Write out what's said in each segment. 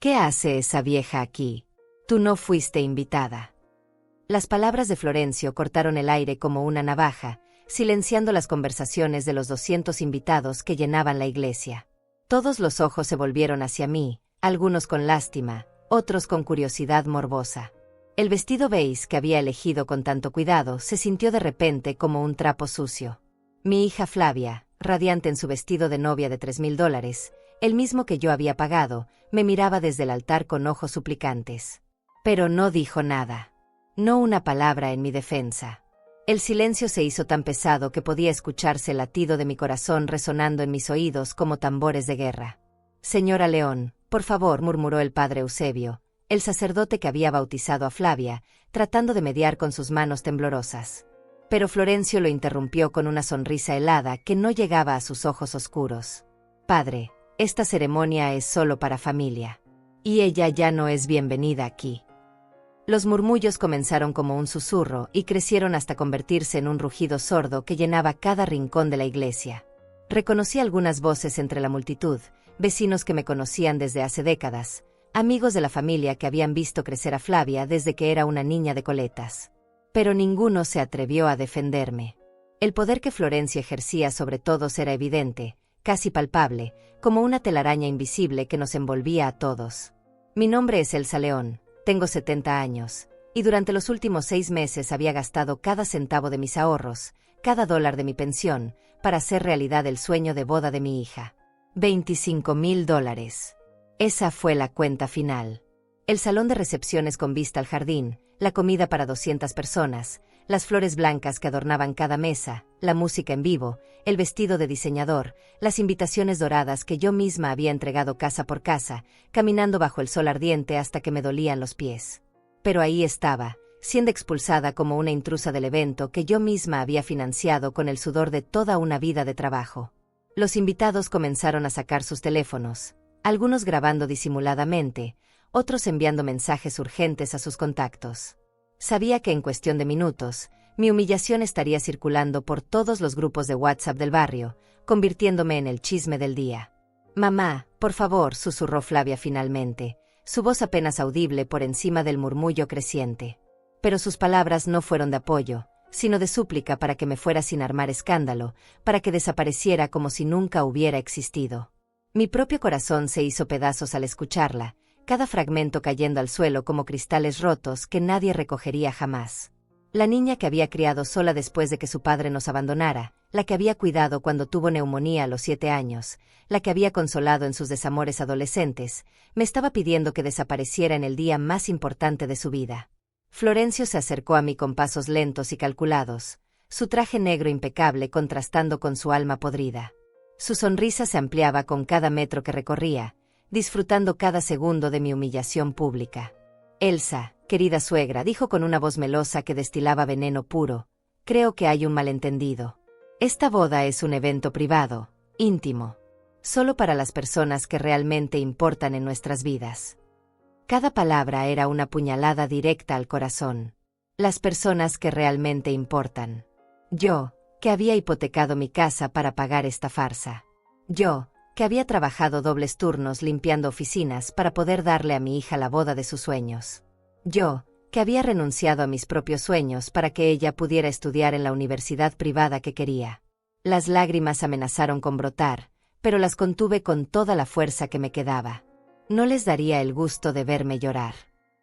¿Qué hace esa vieja aquí? Tú no fuiste invitada. Las palabras de Florencio cortaron el aire como una navaja, silenciando las conversaciones de los 200 invitados que llenaban la iglesia. Todos los ojos se volvieron hacia mí, algunos con lástima, otros con curiosidad morbosa. El vestido beige que había elegido con tanto cuidado se sintió de repente como un trapo sucio. Mi hija Flavia, radiante en su vestido de novia de $3,000, el mismo que yo había pagado, me miraba desde el altar con ojos suplicantes. Pero no dijo nada. No una palabra en mi defensa. El silencio se hizo tan pesado que podía escucharse el latido de mi corazón resonando en mis oídos como tambores de guerra. «Señora León, por favor», murmuró el padre Eusebio, el sacerdote que había bautizado a Flavia, tratando de mediar con sus manos temblorosas. Pero Florencio lo interrumpió con una sonrisa helada que no llegaba a sus ojos oscuros. «Padre, esta ceremonia es solo para familia. Y ella ya no es bienvenida aquí». Los murmullos comenzaron como un susurro y crecieron hasta convertirse en un rugido sordo que llenaba cada rincón de la iglesia. Reconocí algunas voces entre la multitud, vecinos que me conocían desde hace décadas, amigos de la familia que habían visto crecer a Flavia desde que era una niña de coletas. Pero ninguno se atrevió a defenderme. El poder que Florencio ejercía sobre todos era evidente, casi palpable, como una telaraña invisible que nos envolvía a todos. Mi nombre es Elsa León. Tengo 70 años, y durante los últimos 6 meses había gastado cada centavo de mis ahorros, cada dólar de mi pensión, para hacer realidad el sueño de boda de mi hija. $25,000. Esa fue la cuenta final. El salón de recepciones con vista al jardín, la comida para 200 personas, las flores blancas que adornaban cada mesa, la música en vivo, el vestido de diseñador, las invitaciones doradas que yo misma había entregado casa por casa, caminando bajo el sol ardiente hasta que me dolían los pies. Pero ahí estaba, siendo expulsada como una intrusa del evento que yo misma había financiado con el sudor de toda una vida de trabajo. Los invitados comenzaron a sacar sus teléfonos, algunos grabando disimuladamente, otros enviando mensajes urgentes a sus contactos. Sabía que en cuestión de minutos, mi humillación estaría circulando por todos los grupos de WhatsApp del barrio, convirtiéndome en el chisme del día. «Mamá, por favor», susurró Flavia finalmente, su voz apenas audible por encima del murmullo creciente. Pero sus palabras no fueron de apoyo, sino de súplica para que me fuera sin armar escándalo, para que desapareciera como si nunca hubiera existido. Mi propio corazón se hizo pedazos al escucharla, cada fragmento cayendo al suelo como cristales rotos que nadie recogería jamás. La niña que había criado sola después de que su padre nos abandonara, la que había cuidado cuando tuvo neumonía a los 7 años, la que había consolado en sus desamores adolescentes, me estaba pidiendo que desapareciera en el día más importante de su vida. Florencio se acercó a mí con pasos lentos y calculados, su traje negro impecable contrastando con su alma podrida. Su sonrisa se ampliaba con cada metro que recorría, disfrutando cada segundo de mi humillación pública. «Elsa, querida suegra», dijo con una voz melosa que destilaba veneno puro, «creo que hay un malentendido. Esta boda es un evento privado, íntimo, solo para las personas que realmente importan en nuestras vidas». Cada palabra era una puñalada directa al corazón. Las personas que realmente importan. Yo, que había hipotecado mi casa para pagar esta farsa. Yo, que había trabajado dobles turnos limpiando oficinas para poder darle a mi hija la boda de sus sueños. Yo, que había renunciado a mis propios sueños para que ella pudiera estudiar en la universidad privada que quería. Las lágrimas amenazaron con brotar, pero las contuve con toda la fuerza que me quedaba. No les daría el gusto de verme llorar.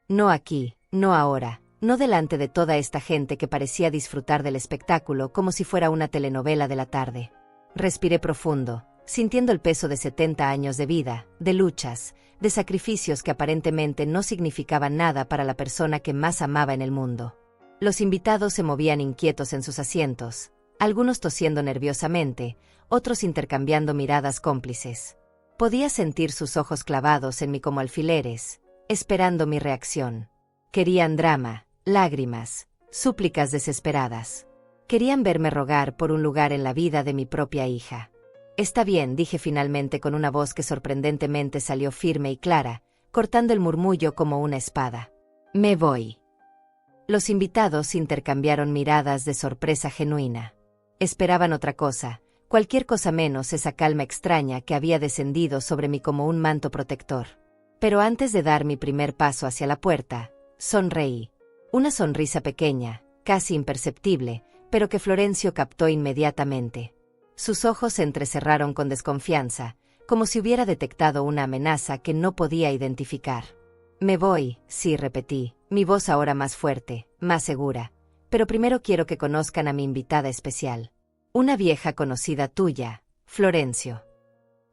No aquí, no ahora, no delante de toda esta gente que parecía disfrutar del espectáculo como si fuera una telenovela de la tarde. Respiré profundo, sintiendo el peso de 70 años de vida, de luchas, de sacrificios que aparentemente no significaban nada para la persona que más amaba en el mundo. Los invitados se movían inquietos en sus asientos, algunos tosiendo nerviosamente, otros intercambiando miradas cómplices. Podía sentir sus ojos clavados en mí como alfileres, esperando mi reacción. Querían drama, lágrimas, súplicas desesperadas. Querían verme rogar por un lugar en la vida de mi propia hija. «Está bien», dije finalmente con una voz que sorprendentemente salió firme y clara, cortando el murmullo como una espada. «Me voy». Los invitados intercambiaron miradas de sorpresa genuina. Esperaban otra cosa, cualquier cosa menos esa calma extraña que había descendido sobre mí como un manto protector. Pero antes de dar mi primer paso hacia la puerta, sonreí. Una sonrisa pequeña, casi imperceptible, pero que Florencio captó inmediatamente. Sus ojos se entrecerraron con desconfianza, como si hubiera detectado una amenaza que no podía identificar. Me voy, sí, repetí, mi voz ahora más fuerte, más segura. Pero primero quiero que conozcan a mi invitada especial. Una vieja conocida tuya, Florencio.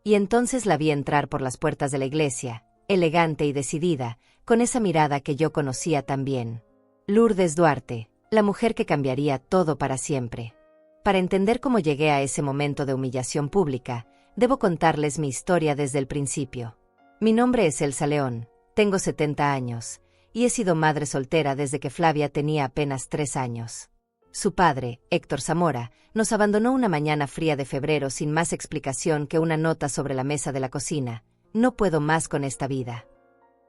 Y entonces la vi entrar por las puertas de la iglesia, elegante y decidida, con esa mirada que yo conocía tan bien. Lourdes Duarte, la mujer que cambiaría todo para siempre. Para entender cómo llegué a ese momento de humillación pública, debo contarles mi historia desde el principio. Mi nombre es Elsa León, tengo 70 años, y he sido madre soltera desde que Flavia tenía apenas 3 años. Su padre, Héctor Zamora, nos abandonó una mañana fría de febrero sin más explicación que una nota sobre la mesa de la cocina: no puedo más con esta vida.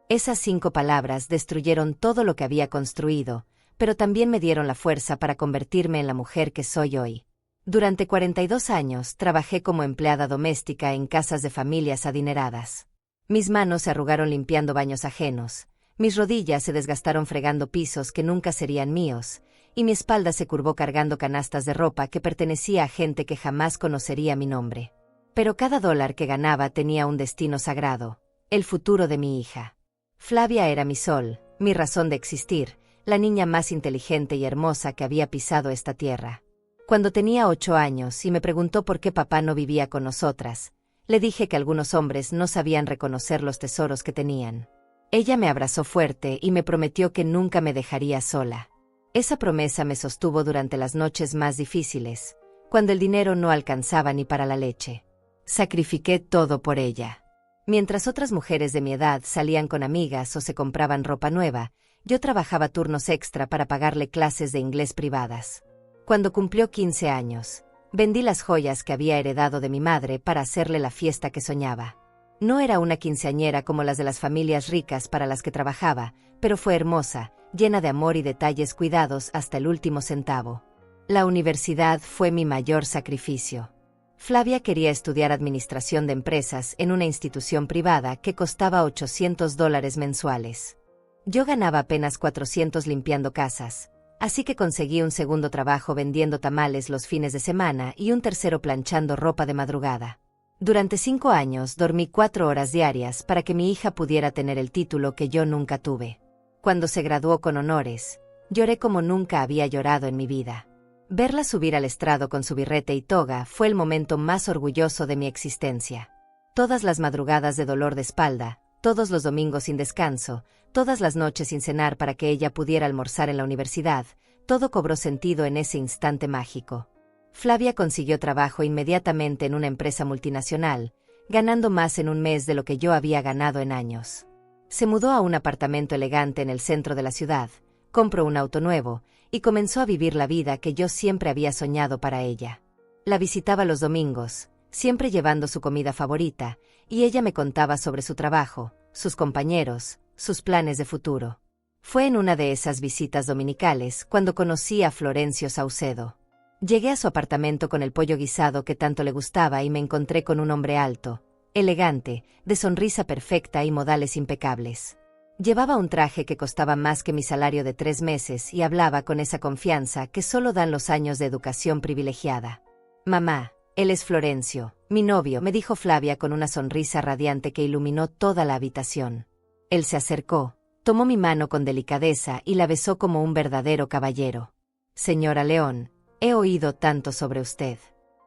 Esas 5 palabras destruyeron todo lo que había construido, pero también me dieron la fuerza para convertirme en la mujer que soy hoy. Durante 42 años trabajé como empleada doméstica en casas de familias adineradas. Mis manos se arrugaron limpiando baños ajenos, mis rodillas se desgastaron fregando pisos que nunca serían míos, y mi espalda se curvó cargando canastas de ropa que pertenecía a gente que jamás conocería mi nombre. Pero cada dólar que ganaba tenía un destino sagrado: el futuro de mi hija. Flavia era mi sol, mi razón de existir, la niña más inteligente y hermosa que había pisado esta tierra. Cuando tenía 8 años y me preguntó por qué papá no vivía con nosotras, le dije que algunos hombres no sabían reconocer los tesoros que tenían. Ella me abrazó fuerte y me prometió que nunca me dejaría sola. Esa promesa me sostuvo durante las noches más difíciles, cuando el dinero no alcanzaba ni para la leche. Sacrifiqué todo por ella. Mientras otras mujeres de mi edad salían con amigas o se compraban ropa nueva, yo trabajaba turnos extra para pagarle clases de inglés privadas. Cuando cumplió 15 años, vendí las joyas que había heredado de mi madre para hacerle la fiesta que soñaba. No era una quinceañera como las de las familias ricas para las que trabajaba, pero fue hermosa, llena de amor y detalles cuidados hasta el último centavo. La universidad fue mi mayor sacrificio. Flavia quería estudiar administración de empresas en una institución privada que costaba $800 mensuales. Yo ganaba apenas 400 limpiando casas, así que conseguí un segundo trabajo vendiendo tamales los fines de semana y un tercero planchando ropa de madrugada. Durante 5 años dormí 4 horas diarias para que mi hija pudiera tener el título que yo nunca tuve. Cuando se graduó con honores, lloré como nunca había llorado en mi vida. Verla subir al estrado con su birrete y toga fue el momento más orgulloso de mi existencia. Todas las madrugadas de dolor de espalda, todos los domingos sin descanso, todas las noches sin cenar para que ella pudiera almorzar en la universidad, todo cobró sentido en ese instante mágico. Flavia consiguió trabajo inmediatamente en una empresa multinacional, ganando más en un mes de lo que yo había ganado en años. Se mudó a un apartamento elegante en el centro de la ciudad, compró un auto nuevo, y comenzó a vivir la vida que yo siempre había soñado para ella. La visitaba los domingos, siempre llevando su comida favorita, y ella me contaba sobre su trabajo, sus compañeros, sus planes de futuro. Fue en una de esas visitas dominicales cuando conocí a Florencio Saucedo. Llegué a su apartamento con el pollo guisado que tanto le gustaba y me encontré con un hombre alto, elegante, de sonrisa perfecta y modales impecables. Llevaba un traje que costaba más que mi salario de 3 meses y hablaba con esa confianza que solo dan los años de educación privilegiada. «Mamá, él es Florencio, mi novio», me dijo Flavia con una sonrisa radiante que iluminó toda la habitación. Él se acercó, tomó mi mano con delicadeza y la besó como un verdadero caballero. «Señora León, he oído tanto sobre usted».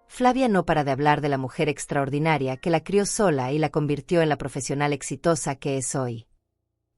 Flavia no para de hablar de la mujer extraordinaria que la crió sola y la convirtió en la profesional exitosa que es hoy.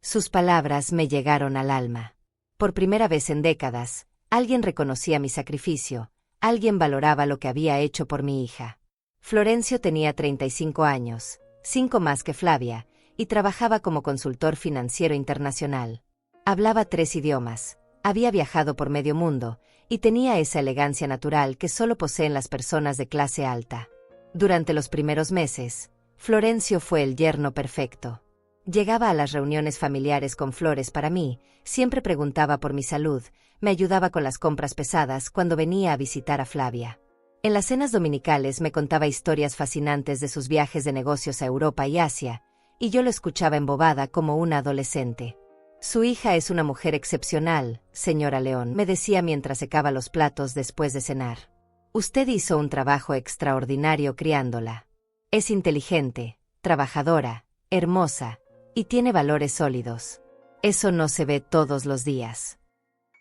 Sus palabras me llegaron al alma. Por primera vez en décadas, alguien reconocía mi sacrificio, alguien valoraba lo que había hecho por mi hija. Florencio tenía 35 años, 5 más que Flavia, y trabajaba como consultor financiero internacional. Hablaba 3 idiomas, había viajado por medio mundo, y tenía esa elegancia natural que solo poseen las personas de clase alta. Durante los primeros meses, Florencio fue el yerno perfecto. Llegaba a las reuniones familiares con flores para mí, siempre preguntaba por mi salud, me ayudaba con las compras pesadas cuando venía a visitar a Flavia. En las cenas dominicales me contaba historias fascinantes de sus viajes de negocios a Europa y Asia, y yo lo escuchaba embobada como una adolescente. Su hija es una mujer excepcional, señora León, me decía mientras secaba los platos después de cenar. Usted hizo un trabajo extraordinario criándola. Es inteligente, trabajadora, hermosa, y tiene valores sólidos. Eso no se ve todos los días.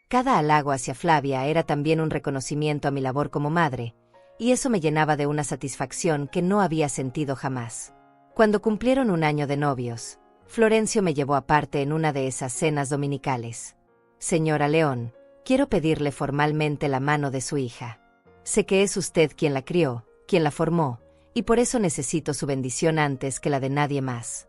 Cada halago hacia Flavia era también un reconocimiento a mi labor como madre, y eso me llenaba de una satisfacción que no había sentido jamás. Cuando cumplieron 1 año de novios, Florencio me llevó aparte en una de esas cenas dominicales. Señora León, quiero pedirle formalmente la mano de su hija. Sé que es usted quien la crió, quien la formó, y por eso necesito su bendición antes que la de nadie más.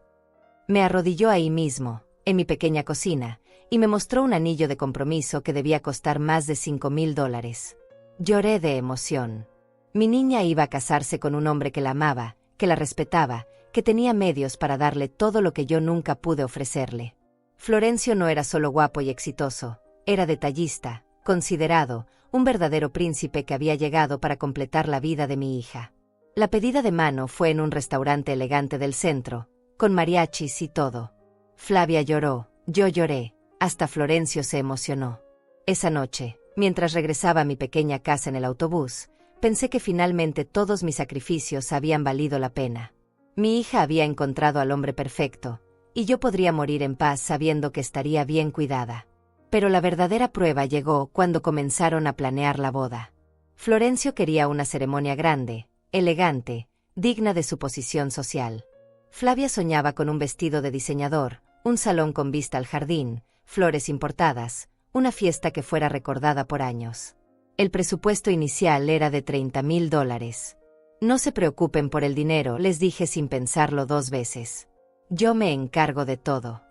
Me arrodilló ahí mismo, en mi pequeña cocina, y me mostró un anillo de compromiso que debía costar más de $5,000. Lloré de emoción. Mi niña iba a casarse con un hombre que la amaba, que la respetaba, que tenía medios para darle todo lo que yo nunca pude ofrecerle. Florencio no era solo guapo y exitoso, era detallista, considerado, un verdadero príncipe que había llegado para completar la vida de mi hija. La pedida de mano fue en un restaurante elegante del centro, con mariachis y todo. Flavia lloró, yo lloré, hasta Florencio se emocionó. Esa noche, mientras regresaba a mi pequeña casa en el autobús, pensé que finalmente todos mis sacrificios habían valido la pena. Mi hija había encontrado al hombre perfecto, y yo podría morir en paz sabiendo que estaría bien cuidada. Pero la verdadera prueba llegó cuando comenzaron a planear la boda. Florencio quería una ceremonia grande, elegante, digna de su posición social. Flavia soñaba con un vestido de diseñador, un salón con vista al jardín, flores importadas, una fiesta que fuera recordada por años. El presupuesto inicial era de $30,000. No se preocupen por el dinero, les dije sin pensarlo 2 veces. Yo me encargo de todo.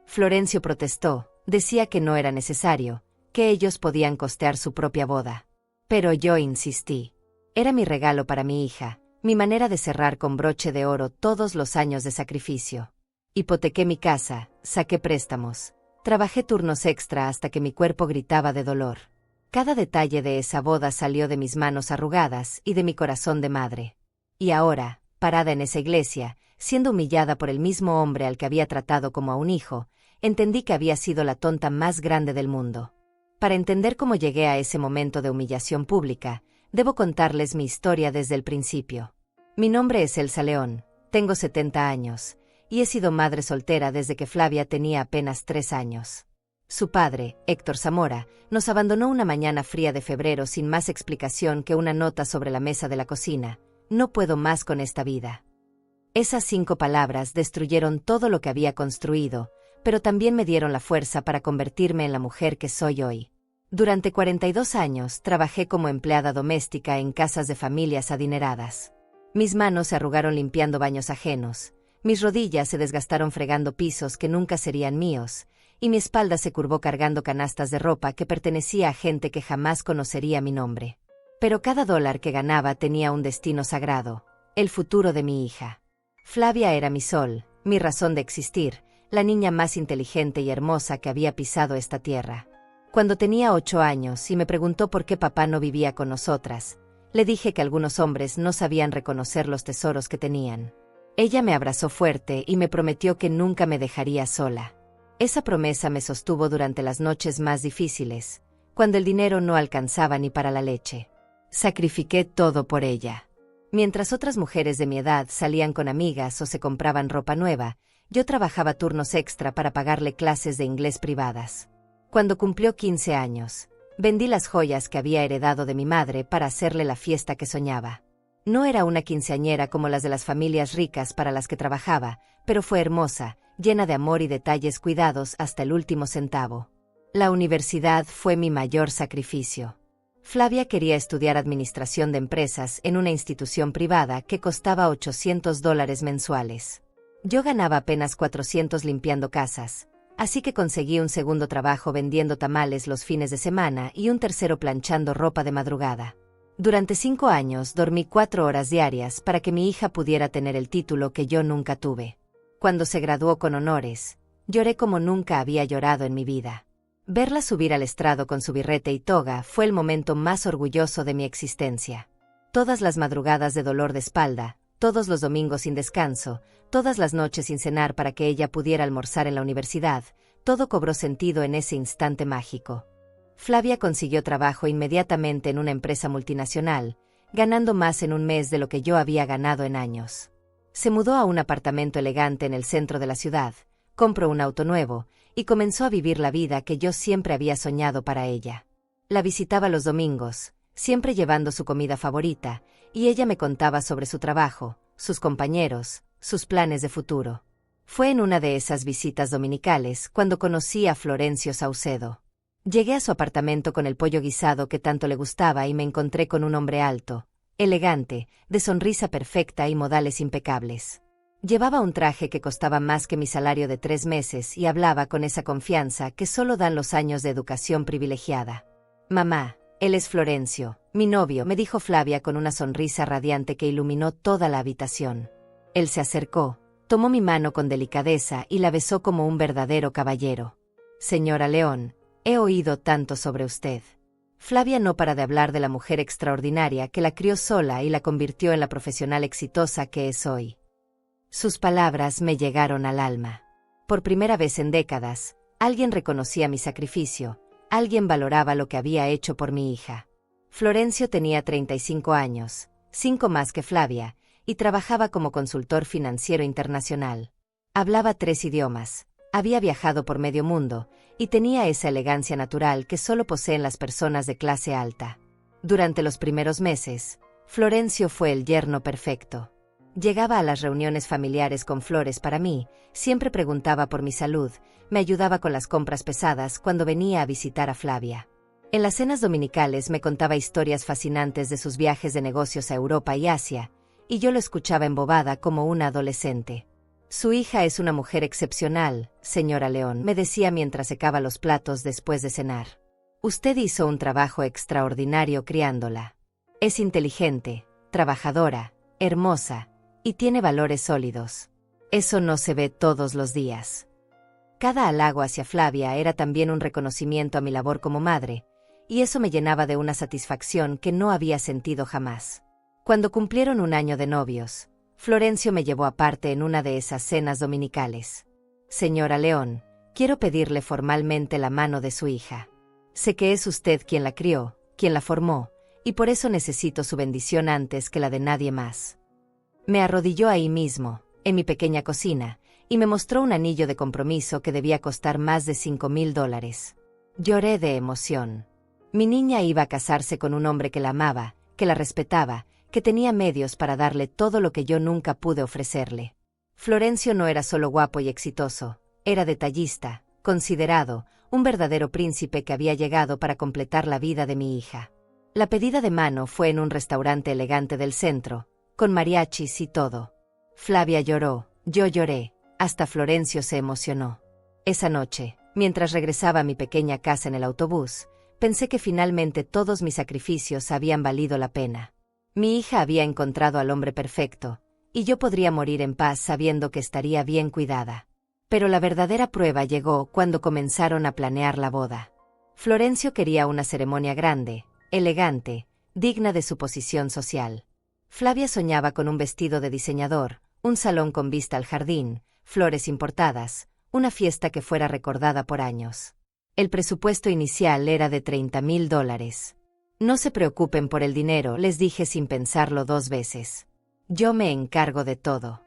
Florencio protestó, decía que no era necesario, que ellos podían costear su propia boda. Pero yo insistí. Era mi regalo para mi hija, mi manera de cerrar con broche de oro todos los años de sacrificio. Hipotequé mi casa, saqué préstamos, trabajé turnos extra hasta que mi cuerpo gritaba de dolor. Cada detalle de esa boda salió de mis manos arrugadas y de mi corazón de madre. Y ahora, parada en esa iglesia, siendo humillada por el mismo hombre al que había tratado como a un hijo, entendí que había sido la tonta más grande del mundo. Para entender cómo llegué a ese momento de humillación pública, debo contarles mi historia desde el principio. Mi nombre es Elsa León, tengo 70 años, y he sido madre soltera desde que Flavia tenía apenas 3 años. Su padre, Héctor Zamora, nos abandonó una mañana fría de febrero sin más explicación que una nota sobre la mesa de la cocina: no puedo más con esta vida. Esas 5 palabras destruyeron todo lo que había construido, pero también me dieron la fuerza para convertirme en la mujer que soy hoy. Durante 42 años trabajé como empleada doméstica en casas de familias adineradas. Mis manos se arrugaron limpiando baños ajenos, mis rodillas se desgastaron fregando pisos que nunca serían míos, y mi espalda se curvó cargando canastas de ropa que pertenecía a gente que jamás conocería mi nombre. Pero cada dólar que ganaba tenía un destino sagrado: el futuro de mi hija. Flavia era mi sol, mi razón de existir, la niña más inteligente y hermosa que había pisado esta tierra. Cuando tenía 8 años y me preguntó por qué papá no vivía con nosotras, le dije que algunos hombres no sabían reconocer los tesoros que tenían. Ella me abrazó fuerte y me prometió que nunca me dejaría sola. Esa promesa me sostuvo durante las noches más difíciles, cuando el dinero no alcanzaba ni para la leche. Sacrifiqué todo por ella. Mientras otras mujeres de mi edad salían con amigas o se compraban ropa nueva, yo trabajaba turnos extra para pagarle clases de inglés privadas. Cuando cumplió 15 años, vendí las joyas que había heredado de mi madre para hacerle la fiesta que soñaba. No era una quinceañera como las de las familias ricas para las que trabajaba, pero fue hermosa, llena de amor y detalles cuidados hasta el último centavo. La universidad fue mi mayor sacrificio. Flavia quería estudiar administración de empresas en una institución privada que costaba $800 mensuales. Yo ganaba apenas 400 limpiando casas, así que conseguí un segundo trabajo vendiendo tamales los fines de semana y un tercero planchando ropa de madrugada. Durante 5 años dormí 4 horas diarias para que mi hija pudiera tener el título que yo nunca tuve. Cuando se graduó con honores, lloré como nunca había llorado en mi vida. Verla subir al estrado con su birrete y toga fue el momento más orgulloso de mi existencia. Todas las madrugadas de dolor de espalda, todos los domingos sin descanso, todas las noches sin cenar para que ella pudiera almorzar en la universidad. Todo cobró sentido en ese instante mágico. Flavia consiguió trabajo inmediatamente en una empresa multinacional, ganando más en un mes de lo que yo había ganado en años. Se mudó a un apartamento elegante en el centro de la ciudad, compró un auto nuevo, y comenzó a vivir la vida que yo siempre había soñado para ella. La visitaba los domingos, siempre llevando su comida favorita, y ella me contaba sobre su trabajo, sus compañeros, sus planes de futuro. Fue en una de esas visitas dominicales cuando conocí a Florencio Saucedo. Llegué a su apartamento con el pollo guisado que tanto le gustaba y me encontré con un hombre alto, elegante, de sonrisa perfecta y modales impecables. Llevaba un traje que costaba más que mi salario de 3 meses y hablaba con esa confianza que solo dan los años de educación privilegiada. «Mamá, él es Florencio, mi novio», me dijo Flavia con una sonrisa radiante que iluminó toda la habitación. Él se acercó, tomó mi mano con delicadeza y la besó como un verdadero caballero. «Señora León, he oído tanto sobre usted». Flavia no para de hablar de la mujer extraordinaria que la crió sola y la convirtió en la profesional exitosa que es hoy. Sus palabras me llegaron al alma. Por primera vez en décadas, alguien reconocía mi sacrificio, alguien valoraba lo que había hecho por mi hija. Florencio tenía 35 años, 5 más que Flavia, y trabajaba como consultor financiero internacional. Hablaba 3 idiomas, había viajado por medio mundo, y tenía esa elegancia natural que solo poseen las personas de clase alta. Durante los primeros meses, Florencio fue el yerno perfecto. Llegaba a las reuniones familiares con flores para mí, siempre preguntaba por mi salud, me ayudaba con las compras pesadas cuando venía a visitar a Flavia. En las cenas dominicales me contaba historias fascinantes de sus viajes de negocios a Europa y Asia, y yo lo escuchaba embobada como una adolescente. «Su hija es una mujer excepcional, señora León», me decía mientras secaba los platos después de cenar. «Usted hizo un trabajo extraordinario criándola. Es inteligente, trabajadora, hermosa, y tiene valores sólidos. Eso no se ve todos los días». Cada halago hacia Flavia era también un reconocimiento a mi labor como madre, y eso me llenaba de una satisfacción que no había sentido jamás. Cuando cumplieron 1 año de novios, Florencio me llevó aparte en una de esas cenas dominicales. «Señora León, quiero pedirle formalmente la mano de su hija. Sé que es usted quien la crió, quien la formó, y por eso necesito su bendición antes que la de nadie más». Me arrodilló ahí mismo, en mi pequeña cocina, y me mostró un anillo de compromiso que debía costar más de $5,000. Lloré de emoción. Mi niña iba a casarse con un hombre que la amaba, que la respetaba, que tenía medios para darle todo lo que yo nunca pude ofrecerle. Florencio no era solo guapo y exitoso, era detallista, considerado, un verdadero príncipe que había llegado para completar la vida de mi hija. La pedida de mano fue en un restaurante elegante del centro, con mariachis y todo. Flavia lloró, yo lloré, hasta Florencio se emocionó. Esa noche, mientras regresaba a mi pequeña casa en el autobús, pensé que finalmente todos mis sacrificios habían valido la pena. Mi hija había encontrado al hombre perfecto, y yo podría morir en paz sabiendo que estaría bien cuidada. Pero la verdadera prueba llegó cuando comenzaron a planear la boda. Florencio quería una ceremonia grande, elegante, digna de su posición social. Flavia soñaba con un vestido de diseñador, un salón con vista al jardín, flores importadas, una fiesta que fuera recordada por años. El presupuesto inicial era de $30,000. «No se preocupen por el dinero», les dije sin pensarlo 2 veces. «Yo me encargo de todo».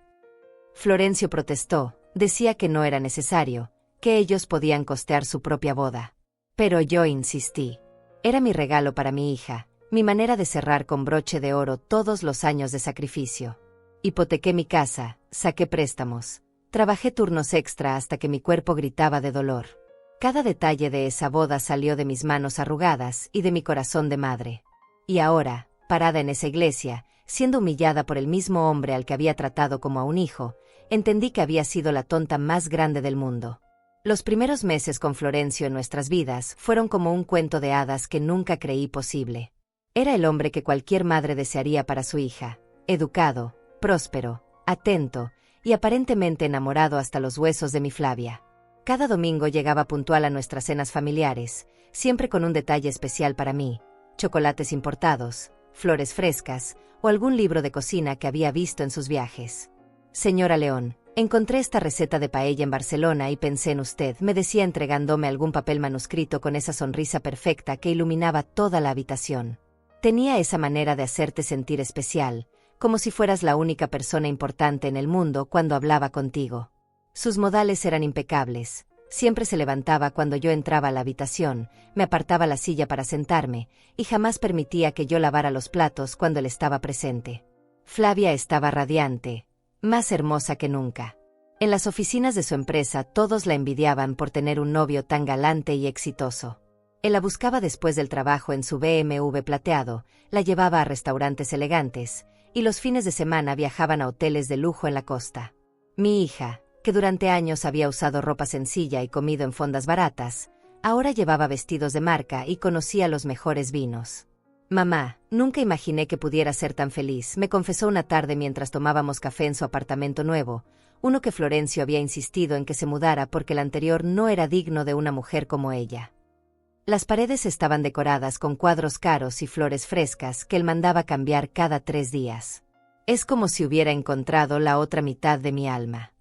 Florencio protestó, decía que no era necesario, que ellos podían costear su propia boda. Pero yo insistí. Era mi regalo para mi hija, mi manera de cerrar con broche de oro todos los años de sacrificio. Hipotequé mi casa, saqué préstamos, trabajé turnos extra hasta que mi cuerpo gritaba de dolor. Cada detalle de esa boda salió de mis manos arrugadas y de mi corazón de madre. Y ahora, parada en esa iglesia, siendo humillada por el mismo hombre al que había tratado como a un hijo, entendí que había sido la tonta más grande del mundo. Los primeros meses con Florencio en nuestras vidas fueron como un cuento de hadas que nunca creí posible. Era el hombre que cualquier madre desearía para su hija, educado, próspero, atento y aparentemente enamorado hasta los huesos de mi Flavia. Cada domingo llegaba puntual a nuestras cenas familiares, siempre con un detalle especial para mí: chocolates importados, flores frescas o algún libro de cocina que había visto en sus viajes. Señora León, encontré esta receta de paella en Barcelona y pensé en usted, me decía entregándome algún papel manuscrito con esa sonrisa perfecta que iluminaba toda la habitación. Tenía esa manera de hacerte sentir especial, como si fueras la única persona importante en el mundo cuando hablaba contigo. Sus modales eran impecables. Siempre se levantaba cuando yo entraba a la habitación, me apartaba la silla para sentarme, y jamás permitía que yo lavara los platos cuando él estaba presente. Flavia estaba radiante, más hermosa que nunca. En las oficinas de su empresa todos la envidiaban por tener un novio tan galante y exitoso. Él la buscaba después del trabajo en su BMW plateado, la llevaba a restaurantes elegantes, y los fines de semana viajaban a hoteles de lujo en la costa. Mi hija, que durante años había usado ropa sencilla y comido en fondas baratas, ahora llevaba vestidos de marca y conocía los mejores vinos. Mamá, nunca imaginé que pudiera ser tan feliz, me confesó una tarde mientras tomábamos café en su apartamento nuevo, uno que Florencio había insistido en que se mudara porque el anterior no era digno de una mujer como ella. Las paredes estaban decoradas con cuadros caros y flores frescas que él mandaba cambiar cada 3 días. Es como si hubiera encontrado la otra mitad de mi alma.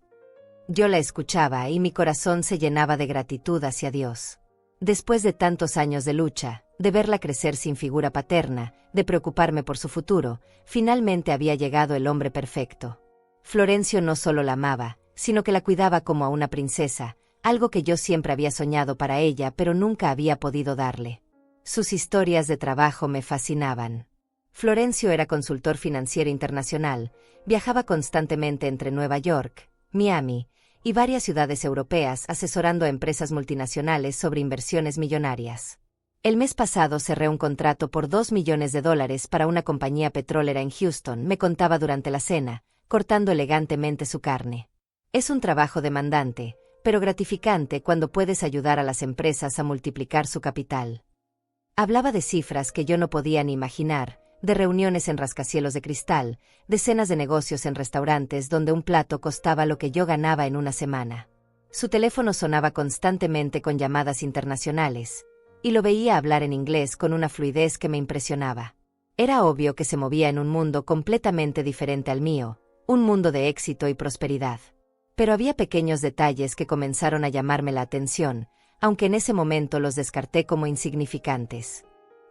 Yo la escuchaba y mi corazón se llenaba de gratitud hacia Dios. Después de tantos años de lucha, de verla crecer sin figura paterna, de preocuparme por su futuro, finalmente había llegado el hombre perfecto. Florencio no solo la amaba, sino que la cuidaba como a una princesa, algo que yo siempre había soñado para ella pero nunca había podido darle. Sus historias de trabajo me fascinaban. Florencio era consultor financiero internacional, viajaba constantemente entre Nueva York, Miami y varias ciudades europeas asesorando a empresas multinacionales sobre inversiones millonarias. El mes pasado cerré un contrato por $2 millones para una compañía petrolera en Houston, me contaba durante la cena, cortando elegantemente su carne. Es un trabajo demandante, pero gratificante cuando puedes ayudar a las empresas a multiplicar su capital. Hablaba de cifras que yo no podía ni imaginar, de reuniones en rascacielos de cristal, de cenas de negocios en restaurantes donde un plato costaba lo que yo ganaba en una semana. Su teléfono sonaba constantemente con llamadas internacionales, y lo veía hablar en inglés con una fluidez que me impresionaba. Era obvio que se movía en un mundo completamente diferente al mío, un mundo de éxito y prosperidad. Pero había pequeños detalles que comenzaron a llamarme la atención, aunque en ese momento los descarté como insignificantes.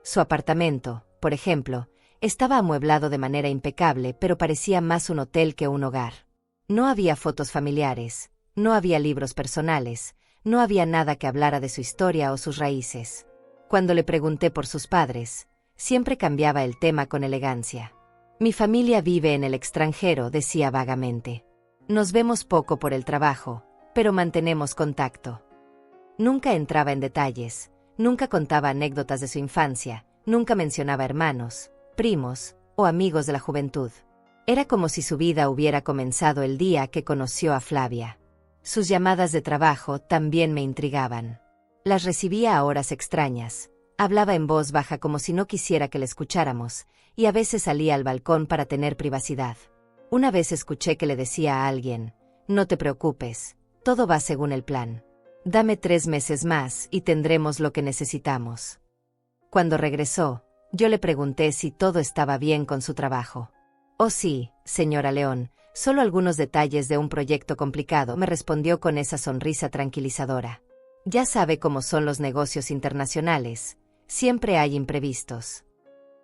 Su apartamento, por ejemplo, estaba amueblado de manera impecable, pero parecía más un hotel que un hogar. No había fotos familiares, no había libros personales, no había nada que hablara de su historia o sus raíces. Cuando le pregunté por sus padres, siempre cambiaba el tema con elegancia. Mi familia vive en el extranjero, decía vagamente. Nos vemos poco por el trabajo, pero mantenemos contacto. Nunca entraba en detalles, nunca contaba anécdotas de su infancia, nunca mencionaba hermanos, primos o amigos de la juventud. Era como si su vida hubiera comenzado el día que conoció a Flavia. Sus llamadas de trabajo también me intrigaban. Las recibía a horas extrañas, hablaba en voz baja como si no quisiera que le escucháramos, y a veces salía al balcón para tener privacidad. Una vez escuché que le decía a alguien: «No te preocupes, todo va según el plan. Dame 3 meses más y tendremos lo que necesitamos». Cuando regresó, yo le pregunté si todo estaba bien con su trabajo. «Oh sí, señora León, solo algunos detalles de un proyecto complicado», me respondió con esa sonrisa tranquilizadora. «Ya sabe cómo son los negocios internacionales, siempre hay imprevistos».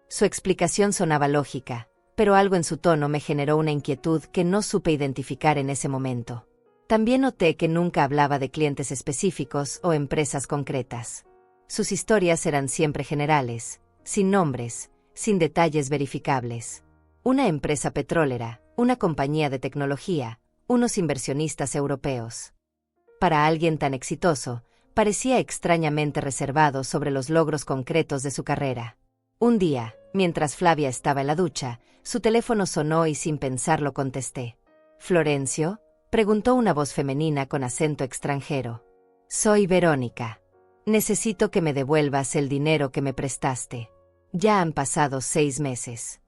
Su explicación sonaba lógica, pero algo en su tono me generó una inquietud que no supe identificar en ese momento. También noté que nunca hablaba de clientes específicos o empresas concretas. Sus historias eran siempre generales, sin nombres, sin detalles verificables. Una empresa petrolera, una compañía de tecnología, unos inversionistas europeos. Para alguien tan exitoso, parecía extrañamente reservado sobre los logros concretos de su carrera. Un día, mientras Flavia estaba en la ducha, su teléfono sonó y sin pensarlo contesté. «¿Florencio?», preguntó una voz femenina con acento extranjero. «Soy Verónica. Necesito que me devuelvas el dinero que me prestaste. Ya han pasado 6 meses».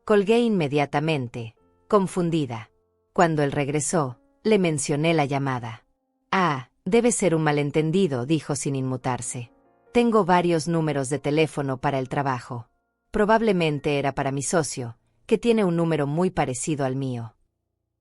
Colgué inmediatamente, confundida. Cuando él regresó, le mencioné la llamada. «Ah, debe ser un malentendido», dijo sin inmutarse. «Tengo varios números de teléfono para el trabajo. Probablemente era para mi socio, que tiene un número muy parecido al mío.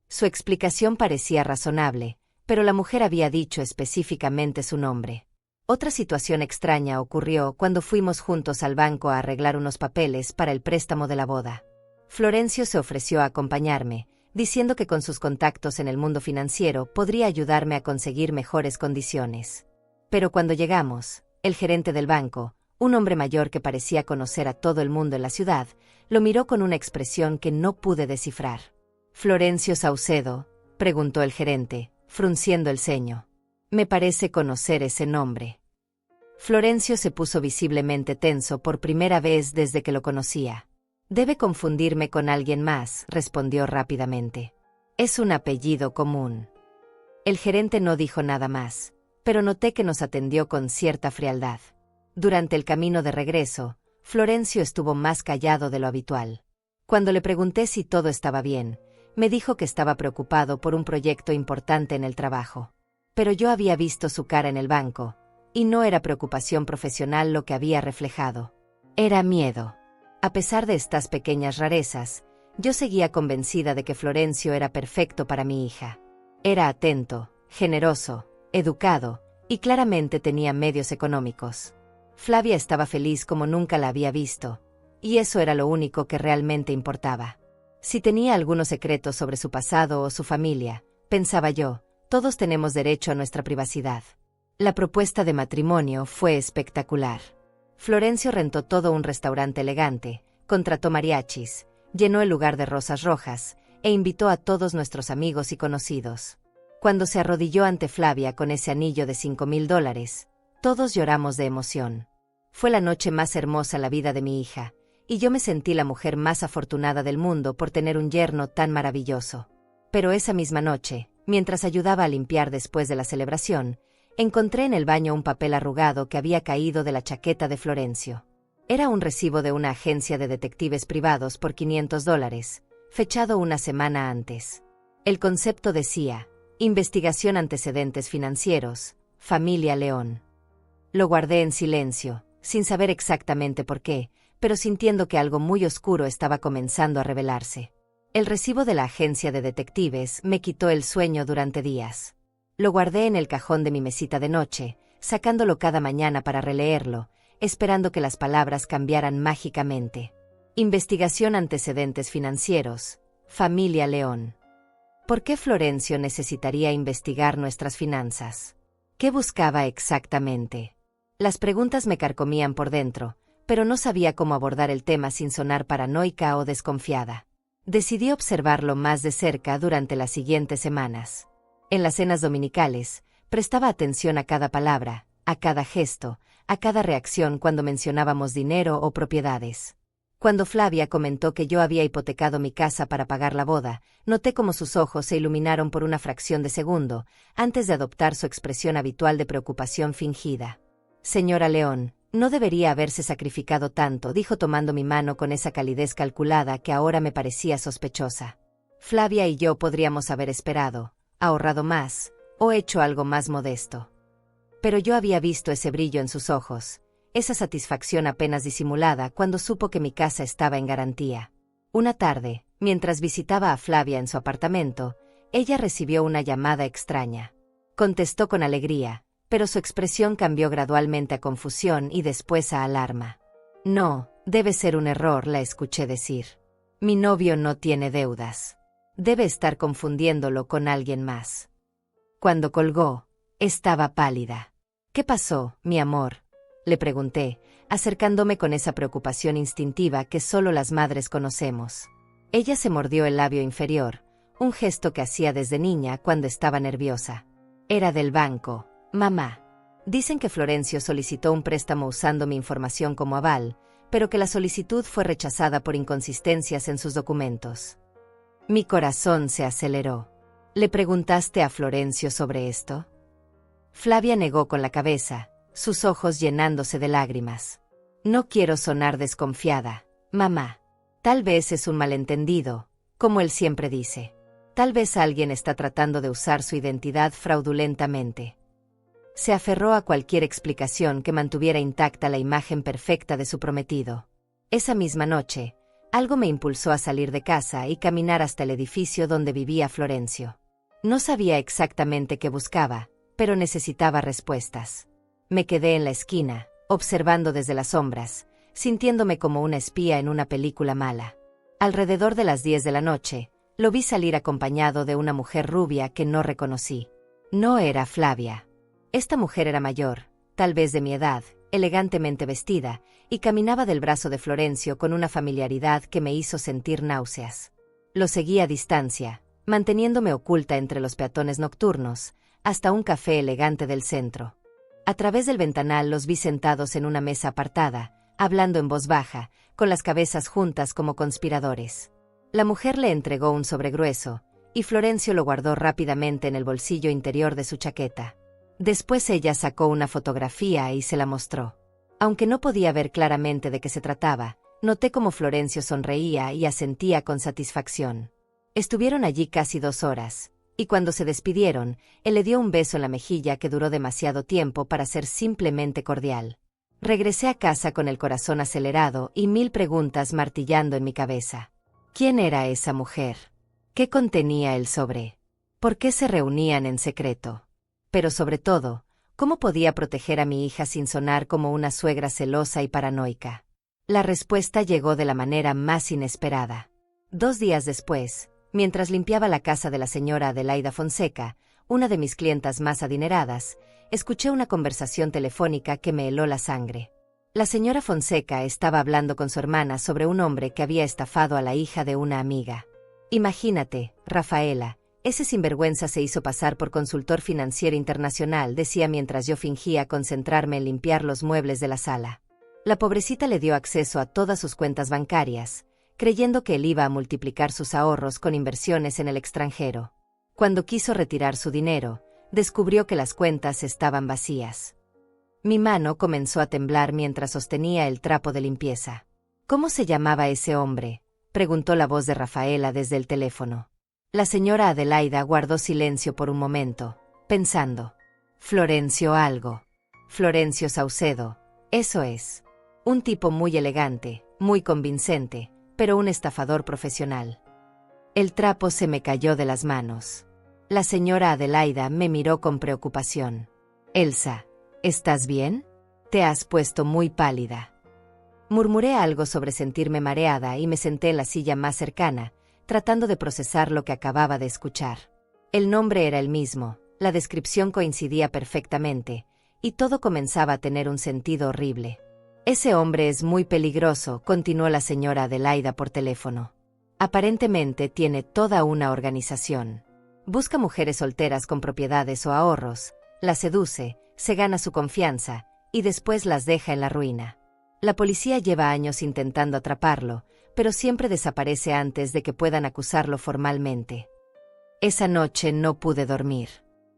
Su explicación parecía razonable, pero la mujer había dicho específicamente su nombre. Otra situación extraña ocurrió cuando fuimos juntos al banco a arreglar unos papeles para el préstamo de la boda. Florencio se ofreció a acompañarme, diciendo que con sus contactos en el mundo financiero podría ayudarme a conseguir mejores condiciones. Pero cuando llegamos, el gerente del banco, un hombre mayor que parecía conocer a todo el mundo en la ciudad, lo miró con una expresión que no pude descifrar. «¿Florencio Saucedo?», preguntó el gerente, frunciendo el ceño. «Me parece conocer ese nombre». Florencio se puso visiblemente tenso por primera vez desde que lo conocía. «Debe confundirme con alguien más», respondió rápidamente. «Es un apellido común». El gerente no dijo nada más, pero noté que nos atendió con cierta frialdad. Durante el camino de regreso, Florencio estuvo más callado de lo habitual. Cuando le pregunté si todo estaba bien, me dijo que estaba preocupado por un proyecto importante en el trabajo. Pero yo había visto su cara en el banco, y no era preocupación profesional lo que había reflejado. Era miedo. A pesar de estas pequeñas rarezas, yo seguía convencida de que Florencio era perfecto para mi hija. Era atento, generoso, educado, y claramente tenía medios económicos. Flavia estaba feliz como nunca la había visto, y eso era lo único que realmente importaba. Si tenía algunos secretos sobre su pasado o su familia, pensaba yo, todos tenemos derecho a nuestra privacidad. La propuesta de matrimonio fue espectacular. Florencio rentó todo un restaurante elegante, contrató mariachis, llenó el lugar de rosas rojas, e invitó a todos nuestros amigos y conocidos. Cuando se arrodilló ante Flavia con ese anillo de $5,000, todos lloramos de emoción. Fue la noche más hermosa en la vida de mi hija, y yo me sentí la mujer más afortunada del mundo por tener un yerno tan maravilloso. Pero esa misma noche, mientras ayudaba a limpiar después de la celebración, encontré en el baño un papel arrugado que había caído de la chaqueta de Florencio. Era un recibo de una agencia de detectives privados por $500, fechado una semana antes. El concepto decía: Investigación antecedentes financieros, familia León. Lo guardé en silencio, sin saber exactamente por qué, pero sintiendo que algo muy oscuro estaba comenzando a revelarse. El recibo de la agencia de detectives me quitó el sueño durante días. Lo guardé en el cajón de mi mesita de noche, sacándolo cada mañana para releerlo, esperando que las palabras cambiaran mágicamente. Investigación antecedentes financieros, familia León. ¿Por qué Florencio necesitaría investigar nuestras finanzas? ¿Qué buscaba exactamente? Las preguntas me carcomían por dentro, pero no sabía cómo abordar el tema sin sonar paranoica o desconfiada. Decidí observarlo más de cerca durante las siguientes semanas. En las cenas dominicales, prestaba atención a cada palabra, a cada gesto, a cada reacción cuando mencionábamos dinero o propiedades. Cuando Flavia comentó que yo había hipotecado mi casa para pagar la boda, noté cómo sus ojos se iluminaron por una fracción de segundo, antes de adoptar su expresión habitual de preocupación fingida. «Señora León, no debería haberse sacrificado tanto», dijo tomando mi mano con esa calidez calculada que ahora me parecía sospechosa. Flavia y yo podríamos haber esperado, ahorrado más, o hecho algo más modesto. Pero yo había visto ese brillo en sus ojos, esa satisfacción apenas disimulada cuando supo que mi casa estaba en garantía. Una tarde, mientras visitaba a Flavia en su apartamento, ella recibió una llamada extraña. Contestó con alegría, pero su expresión cambió gradualmente a confusión y después a alarma. «No, debe ser un error», la escuché decir. «Mi novio no tiene deudas. Debe estar confundiéndolo con alguien más». Cuando colgó, estaba pálida. «¿Qué pasó, mi amor?», le pregunté, acercándome con esa preocupación instintiva que solo las madres conocemos. Ella se mordió el labio inferior, un gesto que hacía desde niña cuando estaba nerviosa. «Era del banco, mamá. Dicen que Florencio solicitó un préstamo usando mi información como aval, pero que la solicitud fue rechazada por inconsistencias en sus documentos». Mi corazón se aceleró. «¿Le preguntaste a Florencio sobre esto?». Flavia negó con la cabeza, sus ojos llenándose de lágrimas. «No quiero sonar desconfiada, mamá. Tal vez es un malentendido, como él siempre dice. Tal vez alguien está tratando de usar su identidad fraudulentamente». Se aferró a cualquier explicación que mantuviera intacta la imagen perfecta de su prometido. Esa misma noche, algo me impulsó a salir de casa y caminar hasta el edificio donde vivía Florencio. No sabía exactamente qué buscaba, pero necesitaba respuestas. Me quedé en la esquina, observando desde las sombras, sintiéndome como una espía en una película mala. Alrededor de las 10 de la noche, lo vi salir acompañado de una mujer rubia que no reconocí. No era Flavia. Esta mujer era mayor, tal vez de mi edad, elegantemente vestida, y caminaba del brazo de Florencio con una familiaridad que me hizo sentir náuseas. Lo seguí a distancia, manteniéndome oculta entre los peatones nocturnos, hasta un café elegante del centro. A través del ventanal los vi sentados en una mesa apartada, hablando en voz baja, con las cabezas juntas como conspiradores. La mujer le entregó un sobre grueso, y Florencio lo guardó rápidamente en el bolsillo interior de su chaqueta. Después ella sacó una fotografía y se la mostró. Aunque no podía ver claramente de qué se trataba, noté cómo Florencio sonreía y asentía con satisfacción. Estuvieron allí casi 2 horas, y cuando se despidieron, él le dio un beso en la mejilla que duró demasiado tiempo para ser simplemente cordial. Regresé a casa con el corazón acelerado y 1000 preguntas martillando en mi cabeza. ¿Quién era esa mujer? ¿Qué contenía el sobre? ¿Por qué se reunían en secreto? Pero sobre todo, ¿cómo podía proteger a mi hija sin sonar como una suegra celosa y paranoica? La respuesta llegó de la manera más inesperada. 2 días después, mientras limpiaba la casa de la señora Adelaida Fonseca, una de mis clientas más adineradas, escuché una conversación telefónica que me heló la sangre. La señora Fonseca estaba hablando con su hermana sobre un hombre que había estafado a la hija de una amiga. Imagínate, Rafaela, ese sinvergüenza se hizo pasar por consultor financiero internacional, decía mientras yo fingía concentrarme en limpiar los muebles de la sala. La pobrecita le dio acceso a todas sus cuentas bancarias, creyendo que él iba a multiplicar sus ahorros con inversiones en el extranjero. Cuando quiso retirar su dinero, descubrió que las cuentas estaban vacías. Mi mano comenzó a temblar mientras sostenía el trapo de limpieza. ¿Cómo se llamaba ese hombre?, preguntó la voz de Rafaela desde el teléfono. La señora Adelaida guardó silencio por un momento, pensando. Florencio algo. Florencio Saucedo, eso es. Un tipo muy elegante, muy convincente, pero un estafador profesional. El trapo se me cayó de las manos. La señora Adelaida me miró con preocupación. Elsa, ¿estás bien? Te has puesto muy pálida. Murmuré algo sobre sentirme mareada y me senté en la silla más cercana, tratando de procesar lo que acababa de escuchar. El nombre era el mismo, la descripción coincidía perfectamente, y todo comenzaba a tener un sentido horrible. Ese hombre es muy peligroso, continuó la señora Adelaida por teléfono. Aparentemente tiene toda una organización. Busca mujeres solteras con propiedades o ahorros, las seduce, se gana su confianza, y después las deja en la ruina. La policía lleva años intentando atraparlo, pero siempre desaparece antes de que puedan acusarlo formalmente. Esa noche no pude dormir.